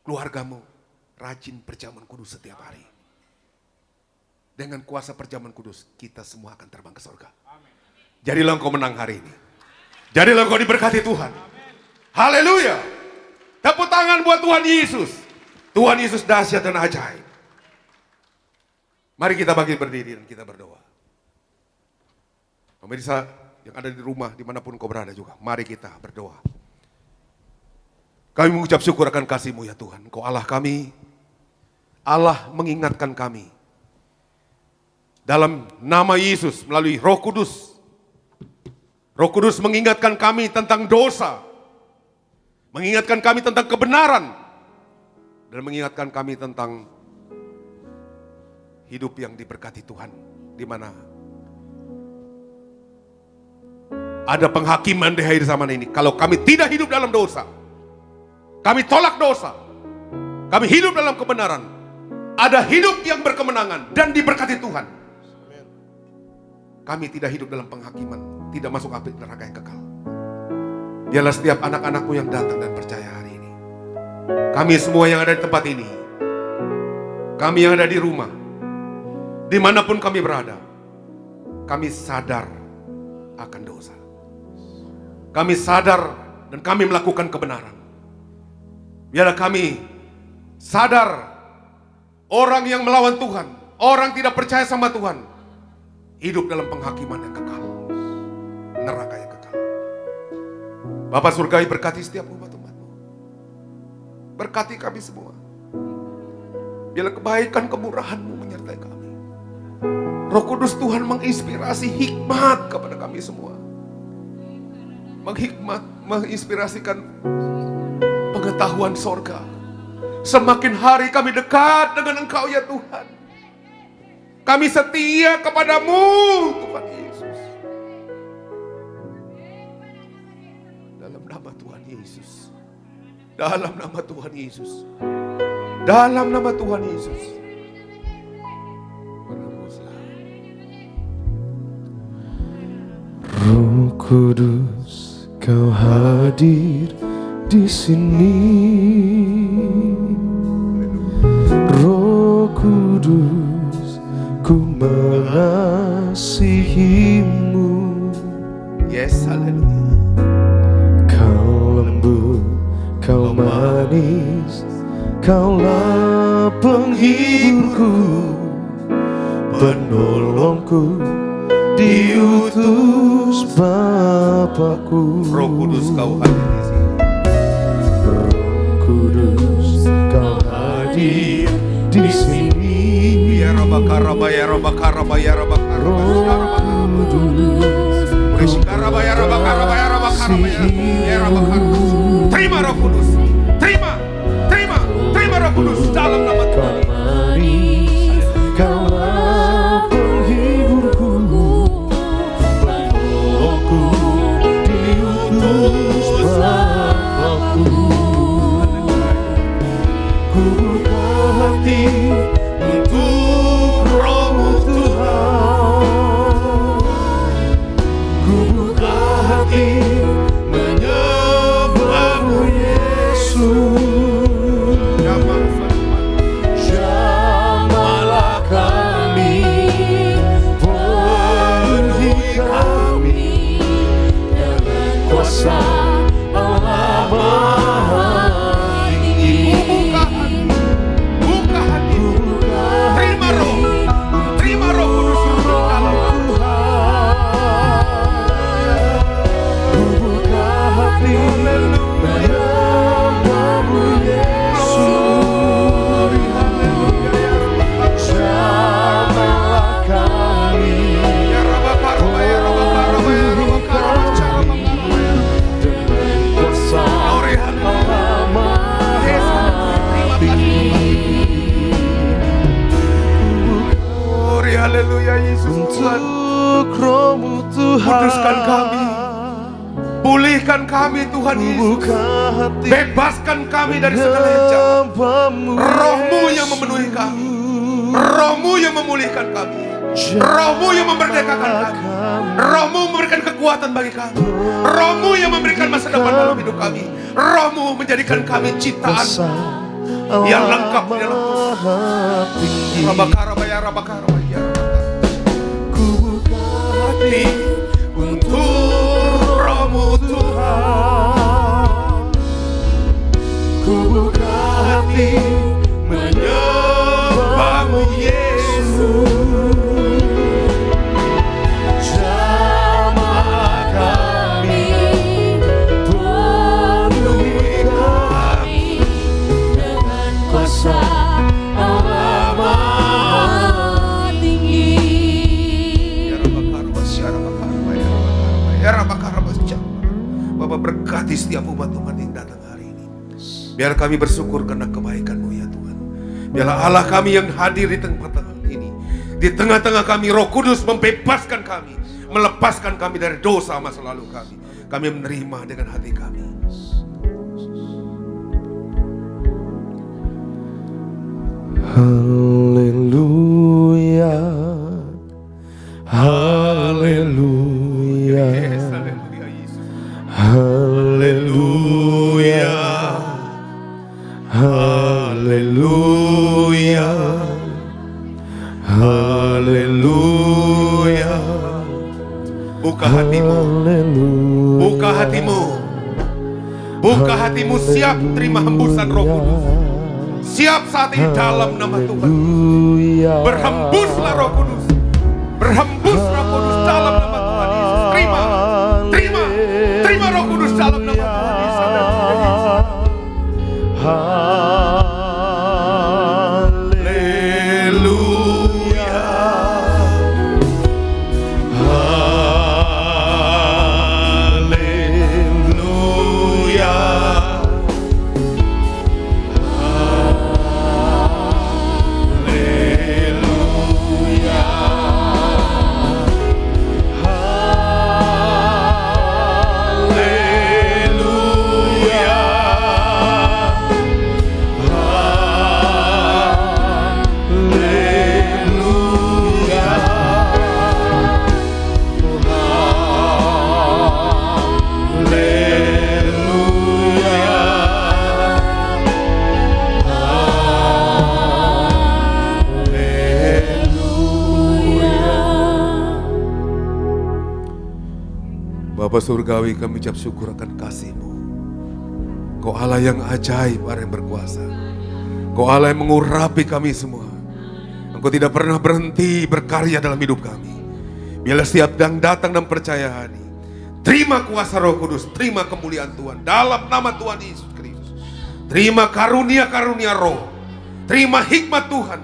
keluargamu, rajin perjamuan kudus setiap hari. Dengan kuasa perjamuan kudus, kita semua akan terbang ke surga. Jadilah engkau menang hari ini. Jadilah engkau diberkati Tuhan. Haleluya. Tepuk tangan buat Tuhan Yesus. Tuhan Yesus dahsyat dan ajaib. Mari kita bangkit berdiri dan kita berdoa. Pemirsa yang ada di rumah, dimanapun kau berada juga, mari kita berdoa. Kami mengucap syukur akan kasih-Mu ya Tuhan. Engkau Allah kami, Allah mengingatkan kami. Dalam nama Yesus melalui Roh Kudus. Roh Kudus mengingatkan kami tentang dosa. Mengingatkan kami tentang kebenaran. Dan mengingatkan kami tentang hidup yang diberkati Tuhan. Di mana ada penghakiman di akhir zaman ini. Kalau kami tidak hidup dalam dosa, kami tolak dosa, kami hidup dalam kebenaran, ada hidup yang berkemenangan dan diberkati Tuhan. Kami tidak hidup dalam penghakiman, tidak masuk api neraka yang kekal. Biarlah setiap anak-anakmu yang datang dan percaya hari ini, kami semua yang ada di tempat ini, kami yang ada di rumah, dimanapun kami berada, kami sadar akan dosa. Kami sadar dan kami melakukan kebenaran. Biarlah kami sadar orang yang melawan Tuhan, orang tidak percaya sama Tuhan, hidup dalam penghakiman yang kekal, neraka yang kekal. Bapa surgawi, berkati setiap umat-umat-Mu. Berkati kami semua. Biarlah kebaikan kemurahan-Mu menyertai kami. Roh Kudus Tuhan menginspirasi hikmat kepada kami semua. Menginspirasikan pengetahuan sorga. Semakin hari kami dekat dengan Engkau ya Tuhan. Kami setia kepadamu Tuhan Yesus. Dalam nama Tuhan Yesus. Dalam nama Tuhan Yesus. Dalam nama Tuhan Yesus.
Roh Kudus, Kau hadir di sini. Roh Kudus, ku mengasihi-Mu.
Yes, haleluya.
Kau lembut, Kau manis, Kaulah penghiburku, penolongku, diutus Bapakku.
Roh Kudus, Kau hadir di sini.
Roh Kudus, Kau hadir di sini.
Ya Rabbakaraba, ya Rabbakaraba, ya Rabbakaraba, ya Rabbakaraba. Ya Rabbakaraba, ya Rabbakaraba, ya Rabbakaraba. Terima Roh Kudus. Terima Roh Kudus dalam nama Tuhan.
Kaulah penghiburku, penolongku, diutus Bapakku. Ku buka hati untuk Roh-Mu Tuhan. Ku buka hati menyembah-Mu Yesus. Jamahlah kami, penuhi kami dengan kuasa Allah Maha
Kuduskan kami. Pulihkan kami Tuhan Yesus.
Buka hati
Bebaskan kami dari segala yang jahat.
hambamu,
Roh-Mu yang memenuhi kami. Roh-Mu yang memulihkan kami. Roh-Mu yang memerdekakan kami. Roh-Mu memberikan kekuatan bagi kami. Roh-Mu yang memberikan masa depan dalam hidup kami. Roh-Mu menjadikan kami ciptaan yang lengkap di dalam Tuhan. Rabakarabaya, rabakarabaya,
Ku buka hati
untuk Roh-Mu Tuhan.
Ku buka hati
Menyembah-Mu Yesus.
Jamah kami, penuhi kami dengan kuasa Allah Maha Tinggi.
Bapak berkati setiap umat Tuhan yang datang hari ini. Biar kami bersyukur karena kebaikan-Mu ya Tuhan. Biarlah Allah kami yang hadir di tengah-tengah ini. Di tengah-tengah kami Roh Kudus membebaskan kami. Melepaskan kami dari dosa masa lalu kami. Kami menerima dengan hati kami.
Haleluya, haleluya,
Yes, haleluya Yesus.
haleluya, haleluya, haleluya.
Buka hatimu. Buka hatimu. Buka hatimu, siap terima hembusan Roh Kudus. Siap saat ini dalam nama Tuhan. Berhembuslah Roh Kudus. Berhembus Roh Kudus dalam nama Tuhan Yesus. Terima. Terima. Terima Roh Kudus dalam nama Tuhan Yesus. Haleluya. Haleluya. Bapa Surgawi, kami ucap syukur akan kasih-Mu. Kau Allah yang ajaib, Allah yang berkuasa. Kau Allah yang mengurapi kami semua. Engkau tidak pernah berhenti berkarya dalam hidup kami. Biarlah setiap yang datang dan percaya hari, terima kuasa Roh Kudus, terima kemuliaan Tuhan dalam nama Tuhan Yesus Kristus. Terima karunia-karunia Roh, terima hikmat Tuhan,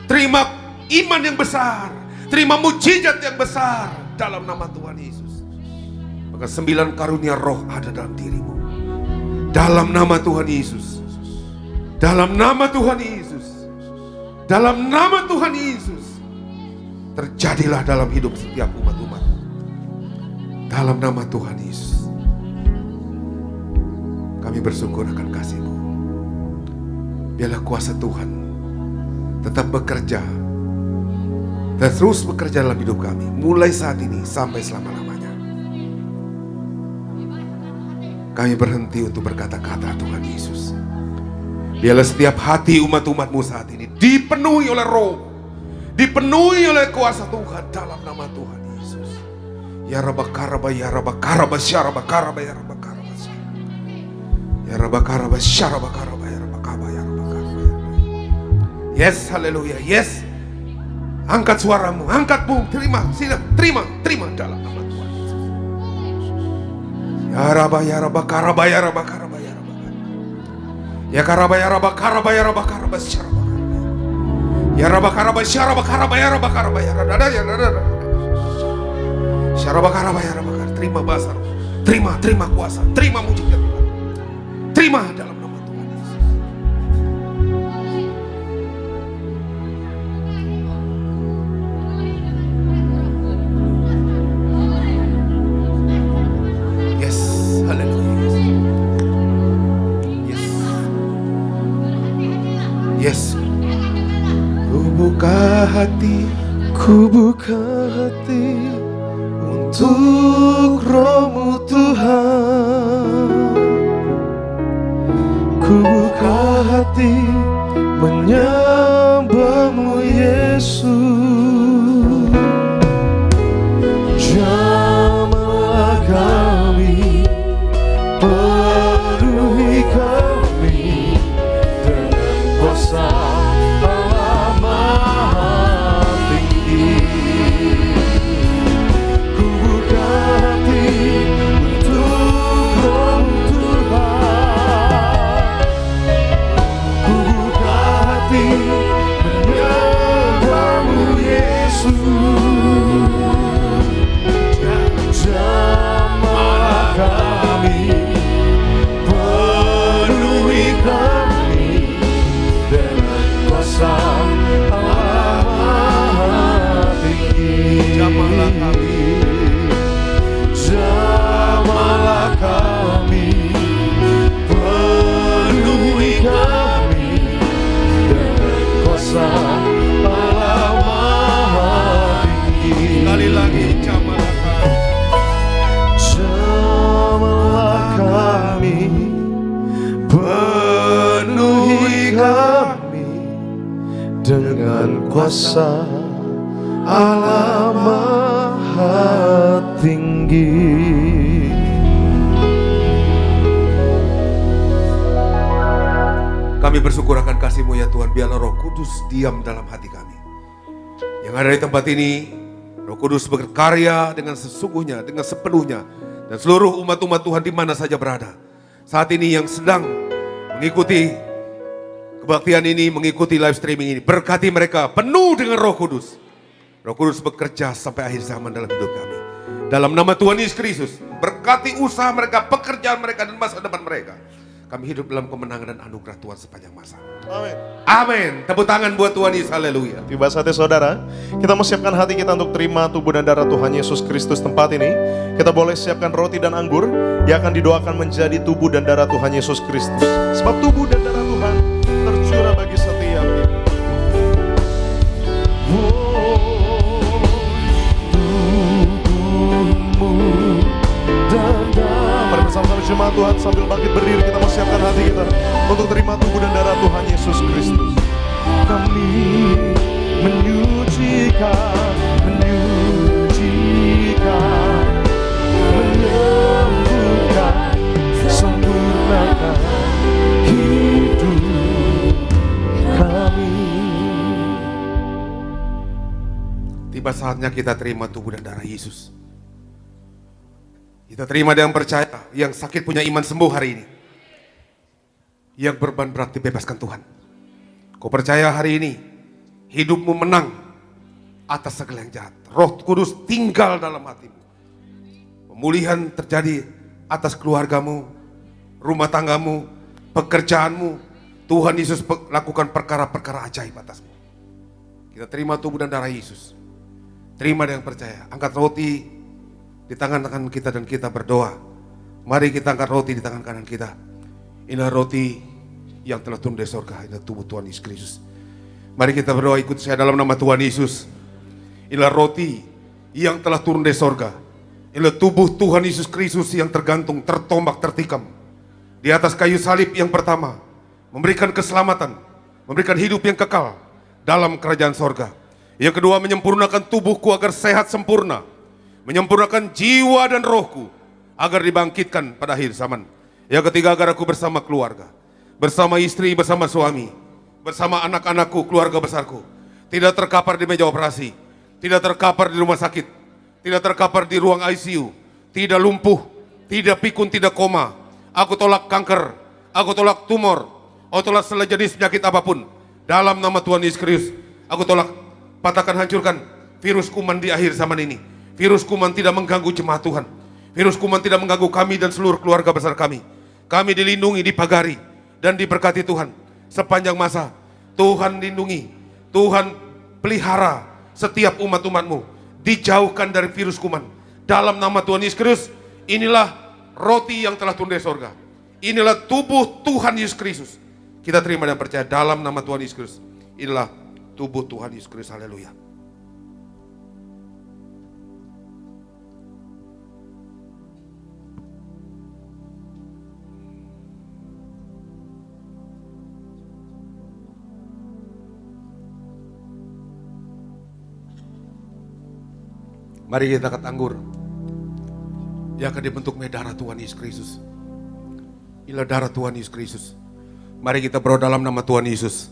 terima iman yang besar, terima mujizat yang besar dalam nama Tuhan Yesus. Maka 9 karunia Roh ada dalam dirimu. Dalam nama Tuhan Yesus. Dalam nama Tuhan Yesus. Dalam nama Tuhan Yesus. Terjadilah dalam hidup setiap umat-umat. Dalam nama Tuhan Yesus. Kami bersyukur akan kasih-Mu. Biarlah kuasa Tuhan tetap bekerja dan terus bekerja dalam hidup kami. Mulai saat ini sampai selama-lamanya. Kami berhenti untuk berkata-kata Tuhan Yesus. Biarlah setiap hati umat-umat-Mu saat ini dipenuhi oleh Roh, dipenuhi oleh kuasa Tuhan dalam nama Tuhan Yesus. Ya Rabbakaraba, ya Rabbakaraba, Syarabakaraba, ya Rabbakaraba, ya Rabbakaraba, Syarabakaraba, ya Rabbakaba, ya Rabbakaraba. Yes, haleluya, yes. Angkat suaramu, angkatmu, terima, sila, terima dalam nama Tuhan Yesus. Ya Rabba, ya Rabbakaraba, ya Rabbakaraba, ya Rabbakaraba. Ya Karaba, ya Rabbakaraba, ya Rabbakaraba, Syarabakaraba. Ya Rabbakaraba, Syarabakaraba, ya Rabbakaraba, ya Radada, ya Radada. Syarabakaraba, ya Rabbakaraba. Terima basar, terima kuasa, terima mujizat Tuhan. Terima dalam nama Tuhan Yesus. hati
Ku buka hati untuk Roh-Mu Tuhan. Ku buka hati menyembah-Mu Yesus. Jamahlah kami, penuhi kami dengan kuasa Allah Maha Tinggi. Ku buka hati untuk Roh Tuhan. Ku buka hati menyembah-Mu Yesus. Jamahlah kami, penuhi kami dengan kuasa Allah Maha Tinggi.
Jamahlah kami,
jamahlah kami, penuhi kami dengan kuasa Allah Maha Tinggi.
sekali lagi jamahlah kami.
Jamahlah kami, penuhi kami dengan kuasa Allah Maha Tinggi.
Kami bersyukur akan kasih-Mu ya Tuhan. Biarlah Roh Kudus diam dalam hati kami. Yang ada di tempat ini, Roh Kudus berkarya dengan sesungguhnya, dengan sepenuhnya. Dan seluruh umat-umat Tuhan di mana saja berada. Saat ini yang sedang mengikuti kebaktian ini, mengikuti live streaming ini. Berkati mereka penuh dengan Roh Kudus. Roh Kudus bekerja sampai akhir zaman dalam hidup kami. Dalam nama Tuhan Yesus Kristus, berkati usaha mereka, pekerjaan mereka, dan masa depan mereka. Kami hidup dalam kemenangan dan anugerah Tuhan sepanjang masa.
Amin.
Amin. Tepuk tangan buat Tuhan Yesus. Haleluya.
Tiba saatnya saudara, kita mau siapkan hati kita untuk terima tubuh dan darah Tuhan Yesus Kristus tempat ini. Kita boleh siapkan roti dan anggur yang akan didoakan menjadi tubuh dan darah Tuhan Yesus Kristus. Sebab tubuh dan darah Tuhan tercurah bagi setiap kita. Tubuhmu dan darah. Mari bersama-sama jemaat Tuhan sambil bangkit berdiri, kita mau siapkan hati kita untuk terima tubuh dan darah Tuhan Yesus Kristus. Kami menyucikan, menyembuhkan, sempurnakan hidup kami.
Tiba saatnya kita terima tubuh dan darah Yesus. Kita terima dengan percaya. Yang sakit punya iman sembuh hari ini. Yang beban berat dibebaskan Tuhan. Kau percaya hari ini hidupmu menang atas segala yang jahat. Roh Kudus tinggal dalam hatimu. Pemulihan terjadi atas keluargamu, rumah tanggamu, pekerjaanmu. Tuhan Yesus lakukan perkara-perkara ajaib atasmu. Kita terima tubuh dan darah Yesus. Terima dengan percaya. Angkat roti di tangan kita dan kita berdoa. Mari kita angkat roti di tangan kanan kita. Inilah roti yang telah turun dari surga. Inilah tubuh Tuhan Yesus Kristus. Mari kita berdoa, ikut saya dalam nama Tuhan Yesus. Inilah roti yang telah turun dari surga. Inilah tubuh Tuhan Yesus Kristus yang tergantung, tertombak, tertikam di atas kayu salib yang pertama, memberikan keselamatan, memberikan hidup yang kekal dalam kerajaan surga. Yang kedua, menyempurnakan tubuhku agar sehat sempurna, menyempurnakan jiwa dan rohku agar dibangkitkan pada akhir zaman. Yang ketiga, agar aku bersama keluarga, bersama istri, bersama suami, bersama anak-anakku, keluarga besarku, tidak terkapar di meja operasi, tidak terkapar di rumah sakit, tidak terkapar di ruang ICU, tidak lumpuh, tidak pikun, tidak koma. Aku tolak kanker, aku tolak tumor, aku tolak segala jenis penyakit apapun. Dalam nama Tuhan Yesus Kristus, aku tolak, patahkan, hancurkan virus kuman di akhir zaman ini. Virus kuman tidak mengganggu jemaat Tuhan. Virus kuman tidak mengganggu kami dan seluruh keluarga besar kami. Kami dilindungi, dipagari, dan diberkati Tuhan sepanjang masa. Tuhan lindungi, Tuhan pelihara setiap umat-umatmu, dijauhkan dari virus kuman. Dalam nama Tuhan Yesus Kristus, inilah roti yang telah turun dari surga. Inilah tubuh Tuhan Yesus Kristus. Kita terima dan percaya dalam nama Tuhan Yesus Kristus. Inilah tubuh Tuhan Yesus Kristus. Haleluya. Mari kita angkat anggur yang akan dibentuk menjadi darah Tuhan Yesus Kristus. Inilah darah Tuhan Yesus Kristus. Mari kita berdoa dalam nama Tuhan Yesus.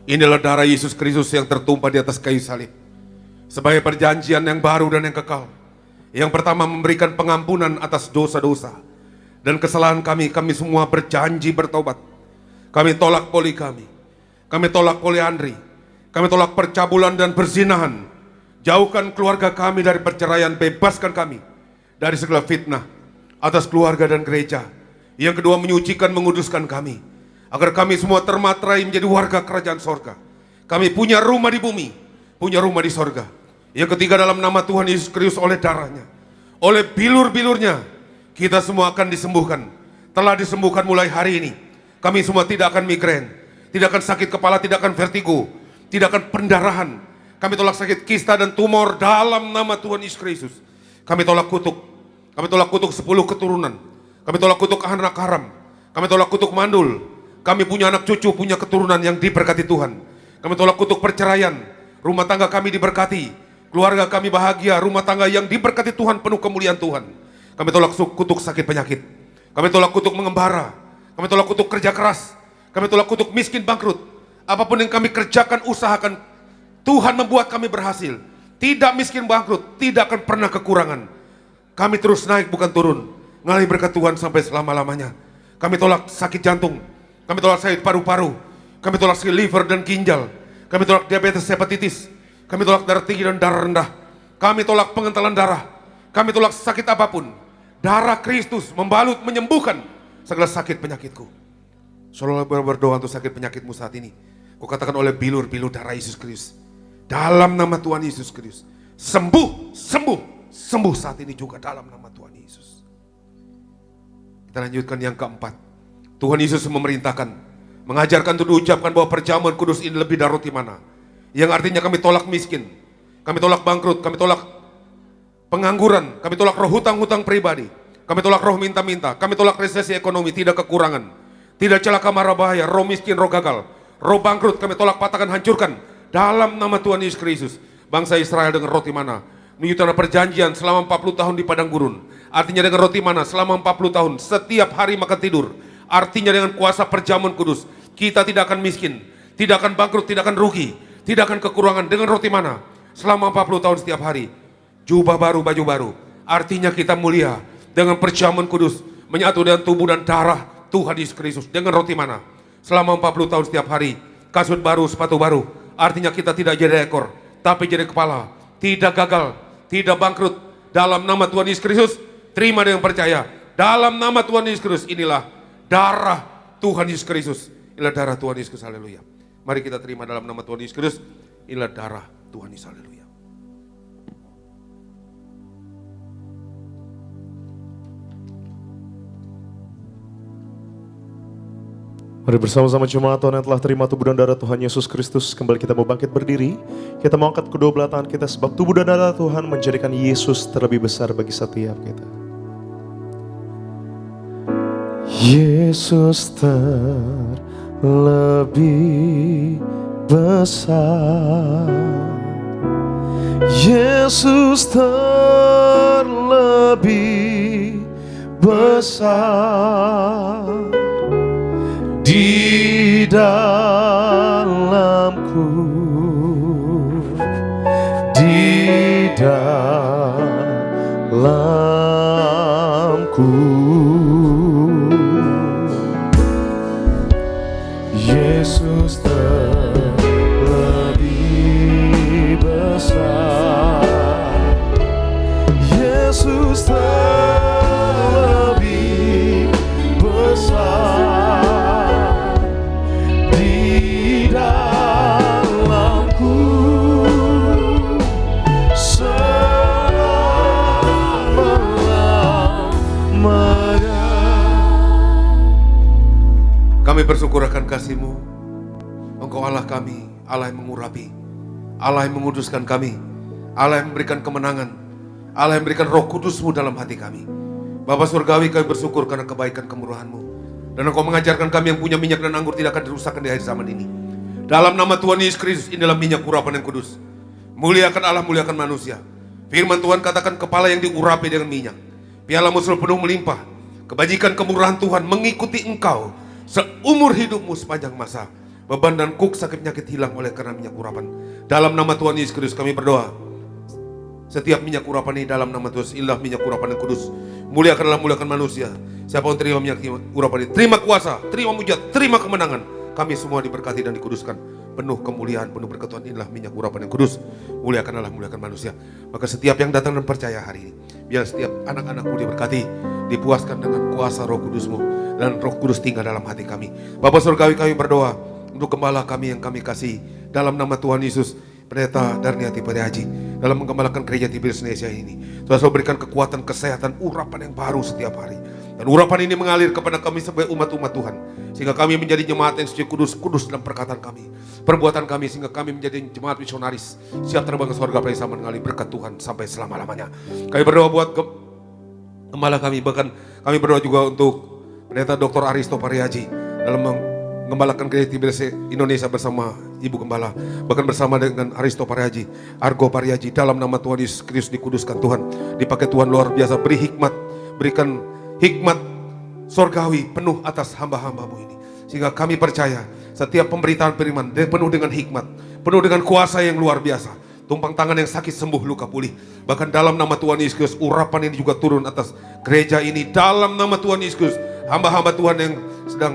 Inilah darah Yesus Kristus yang tertumpah di atas kayu salib sebagai perjanjian yang baru dan yang kekal. Yang pertama memberikan pengampunan atas dosa-dosa dan kesalahan kami. Kami semua berjanji bertobat. Kami tolak poligami, kami tolak poliandri, kami tolak percabulan dan perzinahan. Jauhkan keluarga kami dari perceraian, bebaskan kami dari segala fitnah atas keluarga dan gereja. Yang kedua, menyucikan, menguduskan kami, agar kami semua termaterai menjadi warga kerajaan sorga. Kami punya rumah di bumi, punya rumah di sorga. Yang ketiga, dalam nama Tuhan Yesus Kristus, oleh darahnya, oleh bilur-bilurnya, kita semua akan disembuhkan. Telah disembuhkan mulai hari ini. Kami semua tidak akan migrain, tidak akan sakit kepala, tidak akan vertigo, tidak akan pendarahan. Kami tolak sakit kista dan tumor dalam nama Tuhan Yesus Kristus. Kami tolak kutuk. Kami tolak kutuk 10 keturunan. Kami tolak kutuk anak haram. Kami tolak kutuk mandul. Kami punya anak cucu, punya keturunan yang diberkati Tuhan. Kami tolak kutuk perceraian. Rumah tangga kami diberkati. Keluarga kami bahagia. Rumah tangga yang diberkati Tuhan, penuh kemuliaan Tuhan. Kami tolak kutuk sakit penyakit. Kami tolak kutuk mengembara. Kami tolak kutuk kerja keras. Kami tolak kutuk miskin bangkrut. Apapun yang kami kerjakan, usahakan, Tuhan membuat kami berhasil. Tidak miskin bangkrut, tidak akan pernah kekurangan. Kami terus naik bukan turun. Ngalih berkat Tuhan sampai selama-lamanya. Kami tolak sakit jantung. Kami tolak sakit paru-paru. Kami tolak sakit liver dan ginjal. Kami tolak diabetes, hepatitis. Kami tolak darah tinggi dan darah rendah. Kami tolak pengentalan darah. Kami tolak sakit apapun. Darah Kristus membalut, menyembuhkan segala sakit penyakitku. Saudara berdoa untuk sakit penyakitmu saat ini. Kau katakan oleh bilur-bilur darah Yesus Kristus. Dalam nama Tuhan Yesus Kristus, sembuh, sembuh, sembuh saat ini juga dalam nama Tuhan Yesus. Kita lanjutkan yang keempat. Tuhan Yesus memerintahkan, mengajarkan untuk diucapkan bahwa perjamuan kudus ini lebih dari roti mana. Yang artinya kami tolak miskin, kami tolak bangkrut, kami tolak pengangguran, kami tolak roh hutang-hutang pribadi, kami tolak roh minta-minta, kami tolak resesi ekonomi, tidak kekurangan, tidak celaka mara bahaya, roh miskin, roh gagal, roh bangkrut, kami tolak, patahkan, hancurkan. Dalam nama Tuhan Yesus Kristus, bangsa Israel dengan roti mana menuju tanah perjanjian selama 40 tahun di padang gurun. Artinya dengan roti mana selama 40 tahun, setiap hari makan tidur. Artinya dengan kuasa perjamuan kudus, kita tidak akan miskin, tidak akan bangkrut, tidak akan rugi, tidak akan kekurangan dengan roti mana selama 40 tahun setiap hari. Jubah baru, baju baru. Artinya kita mulia dengan perjamuan kudus, menyatu dengan tubuh dan darah Tuhan Yesus Kristus dengan roti mana selama 40 tahun setiap hari. Kasut baru, sepatu baru. Artinya kita tidak jadi ekor, tapi jadi kepala. Tidak gagal, tidak bangkrut. Dalam nama Tuhan Yesus Kristus, terima dengan percaya. Dalam nama Tuhan Yesus Kristus, inilah darah Tuhan Yesus Kristus. Inilah darah Tuhan Yesus Kristus, haleluya. Mari kita terima dalam nama Tuhan Yesus Kristus. Inilah darah Tuhan Yesus, haleluya.
Mari bersama-sama jemaat Tuhan yang telah terima tubuh dan darah Tuhan Yesus Kristus. Kembali kita mau bangkit berdiri. Kita mau angkat kedua belah tangan kita sebab tubuh dan darah Tuhan menjadikan Yesus terlebih besar bagi setiap kita. Yesus terlebih besar. Yesus terlebih besar. Di dalamku, di dalamku, Yesus terlebih besar, Yesus terlebih besar.
Kami bersyukur akan kasih-Mu. Engkau Allah kami, Allah yang mengurapi. Allah yang menguduskan kami, Allah yang memberikan kemenangan, Allah yang memberikan Roh Kudus-Mu dalam hati kami. Bapa Surgawi, kami bersyukur karena kebaikan kemurahan-Mu. Dan Engkau mengajarkan kami yang punya minyak dan anggur tidak akan dirusakkan di akhir zaman ini. Dalam nama Tuhan Yesus Kristus, inilah minyak urapan yang kudus. Muliakan Allah, muliakan manusia. Firman Tuhan katakan kepala yang diurapi dengan minyak, piala-Mu selalu penuh melimpah. Kebajikan kemurahan Tuhan mengikuti engkau seumur hidupmu sepanjang masa. Beban dan kuk sakit penyakit hilang oleh karena minyak urapan. Dalam nama Tuhan Yesus Kristus kami berdoa. Setiap minyak urapan ini dalam nama Tuhan, inilah minyak urapan yang kudus. Muliakanlah, muliakan manusia. Siapa yang terima minyak urapan ini, terima kuasa, terima mujizat, terima kemenangan. Kami semua diberkati dan dikuduskan. Penuh kemuliaan, penuh berkat Tuhan, inilah minyak urapan yang kudus. Muliakanlah, muliakan manusia. Maka setiap yang datang dan percaya hari ini, biar setiap anak-anakmu diberkati, dipuaskan dengan kuasa Roh Kudus-Mu, dan Roh Kudus tinggal dalam hati kami. Bapa Surgawi, kami berdoa untuk gembala kami yang kami kasih dalam nama Tuhan Yesus, Pendeta Darniati Pariaji, dalam menggembalakan gereja Tiberias Indonesia ini. Tuhan selalu berikan kekuatan, kesehatan, urapan yang baru setiap hari. Dan urapan ini mengalir kepada kami sebagai umat-umat Tuhan, sehingga kami menjadi jemaat yang suci, kudus dalam perkataan kami, perbuatan kami, sehingga kami menjadi jemaat misionaris, siap terbang ke surga bersama mengalir berkat Tuhan sampai selama-lamanya. Kami berdoa buat gembala kami, bahkan kami berdoa juga untuk Pendeta Dr. Aristo Pariaji dalam menggembalakan gereja Tiberias Indonesia bersama Ibu Gembala, bahkan bersama dengan Aristo Pariaji, Argo Pariaji. Dalam nama Tuhan Yesus Kristus dikuduskan Tuhan, dipakai Tuhan luar biasa, beri hikmat, berikan hikmat sorgawi penuh atas hamba-hambamu ini, sehingga kami percaya setiap pemberitaan firman penuh dengan hikmat, penuh dengan kuasa yang luar biasa. Tumpang tangan yang sakit sembuh, luka pulih. Bahkan dalam nama Tuhan Yesus Kristus, urapan ini juga turun atas gereja ini. Dalam nama Tuhan Yesus Kristus, hamba-hamba Tuhan yang sedang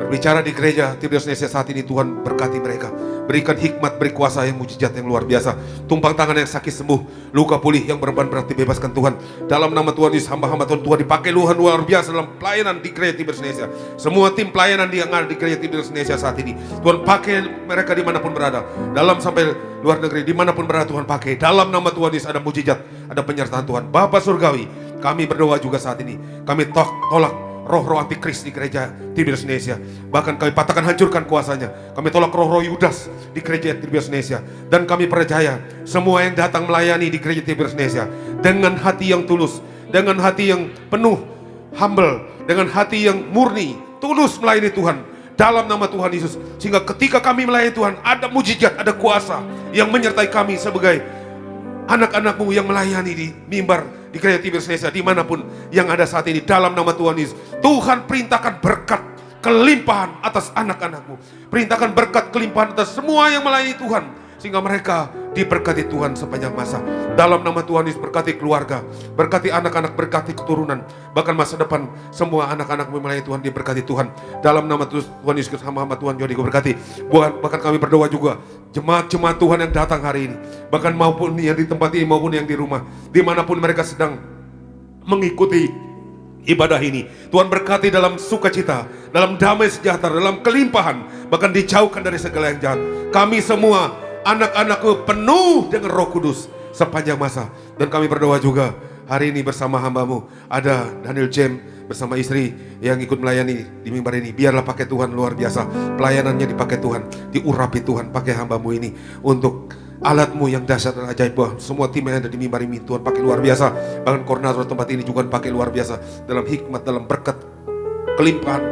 berbicara di gereja Tiberias Indonesia saat ini, Tuhan berkati mereka. Berikan hikmat, beri kuasa yang mujizat yang luar biasa. Tumpang tangan yang sakit sembuh, luka pulih, yang berban berat dibebaskan Tuhan. Dalam nama Tuhan Yesus, hamba-hamba Tuhan dipakai luar biasa dalam pelayanan di gereja Tiberias Indonesia. Semua tim pelayanan yang ada di gereja Tiberias Indonesia saat ini, Tuhan pakai mereka dimanapun berada. Dalam sampai luar negeri, dimanapun berada Tuhan pakai. Dalam nama Tuhan Yesus ada mujizat, ada penyertaan Tuhan. Bapa Surgawi, kami berdoa juga saat ini. Kami tolak roh-roh antikris di gereja Tiberias Indonesia. Bahkan kami patahkan, hancurkan kuasanya. Kami tolak roh-roh Yudas di gereja Tiberias Indonesia. Dan kami percaya semua yang datang melayani di gereja Tiberias Indonesia dengan hati yang tulus, dengan hati yang penuh humble, dengan hati yang murni, tulus melayani Tuhan dalam nama Tuhan Yesus. Sehingga ketika kami melayani Tuhan, ada mujizat, ada kuasa yang menyertai kami sebagai anak-anakmu yang melayani di mimbar di gereja Tiberias Indonesia dimanapun yang ada saat ini. Dalam nama Tuhan Yesus, Tuhan perintahkan berkat kelimpahan atas anak-anakmu, perintahkan berkat kelimpahan atas semua yang melayani Tuhan, sehingga mereka diberkati Tuhan sepanjang masa. Dalam nama Tuhan Yesus, berkati keluarga, berkati anak-anak, berkati keturunan, bahkan masa depan semua anak-anak melayani Tuhan diberkati Tuhan. Dalam nama Tuhan Yesus, hamba-hamba Tuhan juga diberkati. Bahkan kami berdoa juga jemaat-jemaat Tuhan yang datang hari ini, bahkan maupun yang di tempat ini maupun yang di rumah, dimanapun mereka sedang mengikuti ibadah ini, Tuhan berkati dalam sukacita, dalam damai sejahtera, dalam kelimpahan, bahkan dijauhkan dari segala yang jahat. Kami semua anak-anakku penuh dengan Roh Kudus sepanjang masa. Dan kami berdoa juga hari ini bersama hambamu, ada Daniel James bersama istri yang ikut melayani di mimbar ini. Biarlah pakai Tuhan luar biasa, pelayanannya dipakai Tuhan, diurapi Tuhan, pakai hambamu ini untuk alatmu yang dahsyat dan ajaib. Semua tim yang ada di mimbar ini Tuhan pakai luar biasa. Bahkan koordinator tempat ini juga pakai luar biasa dalam hikmat, dalam berkat, kelimpahan,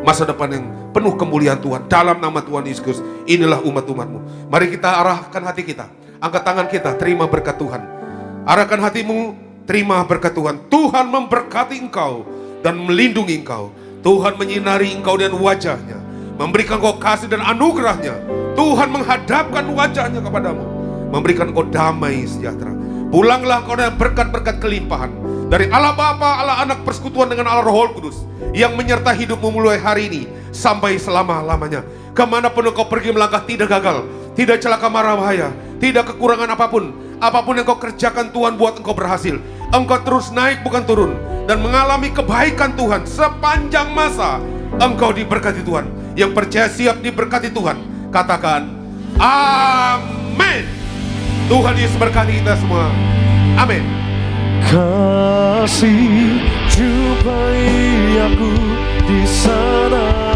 masa depan yang penuh kemuliaan Tuhan. Dalam nama Tuhan Yesus, inilah umat-umatmu. Mari kita arahkan hati kita, angkat tangan kita, terima berkat Tuhan. Arahkan hatimu, terima berkat Tuhan. Tuhan memberkati engkau dan melindungi engkau. Tuhan menyinari engkau dengan wajahnya, memberikan engkau kasih dan anugerahnya. Tuhan menghadapkan wajahnya kepadamu, memberikan engkau damai sejahtera. Pulanglah kau dengan berkat-berkat kelimpahan dari Allah Bapa, Allah Anak, persekutuan dengan Allah Roh Kudus yang menyertai hidupmu mulai hari ini sampai selama-lamanya. Kemanapun engkau pergi melangkah, tidak gagal, tidak celaka mara bahaya, tidak kekurangan apapun. Apapun yang kau kerjakan, Tuhan buat engkau berhasil. Engkau terus naik bukan turun, dan mengalami kebaikan Tuhan sepanjang masa. Engkau diberkati Tuhan. Yang percaya siap diberkati Tuhan, katakan amin. Tuhan Yesus berkati kita semua. Amin.
Kasih jumpai aku di sana.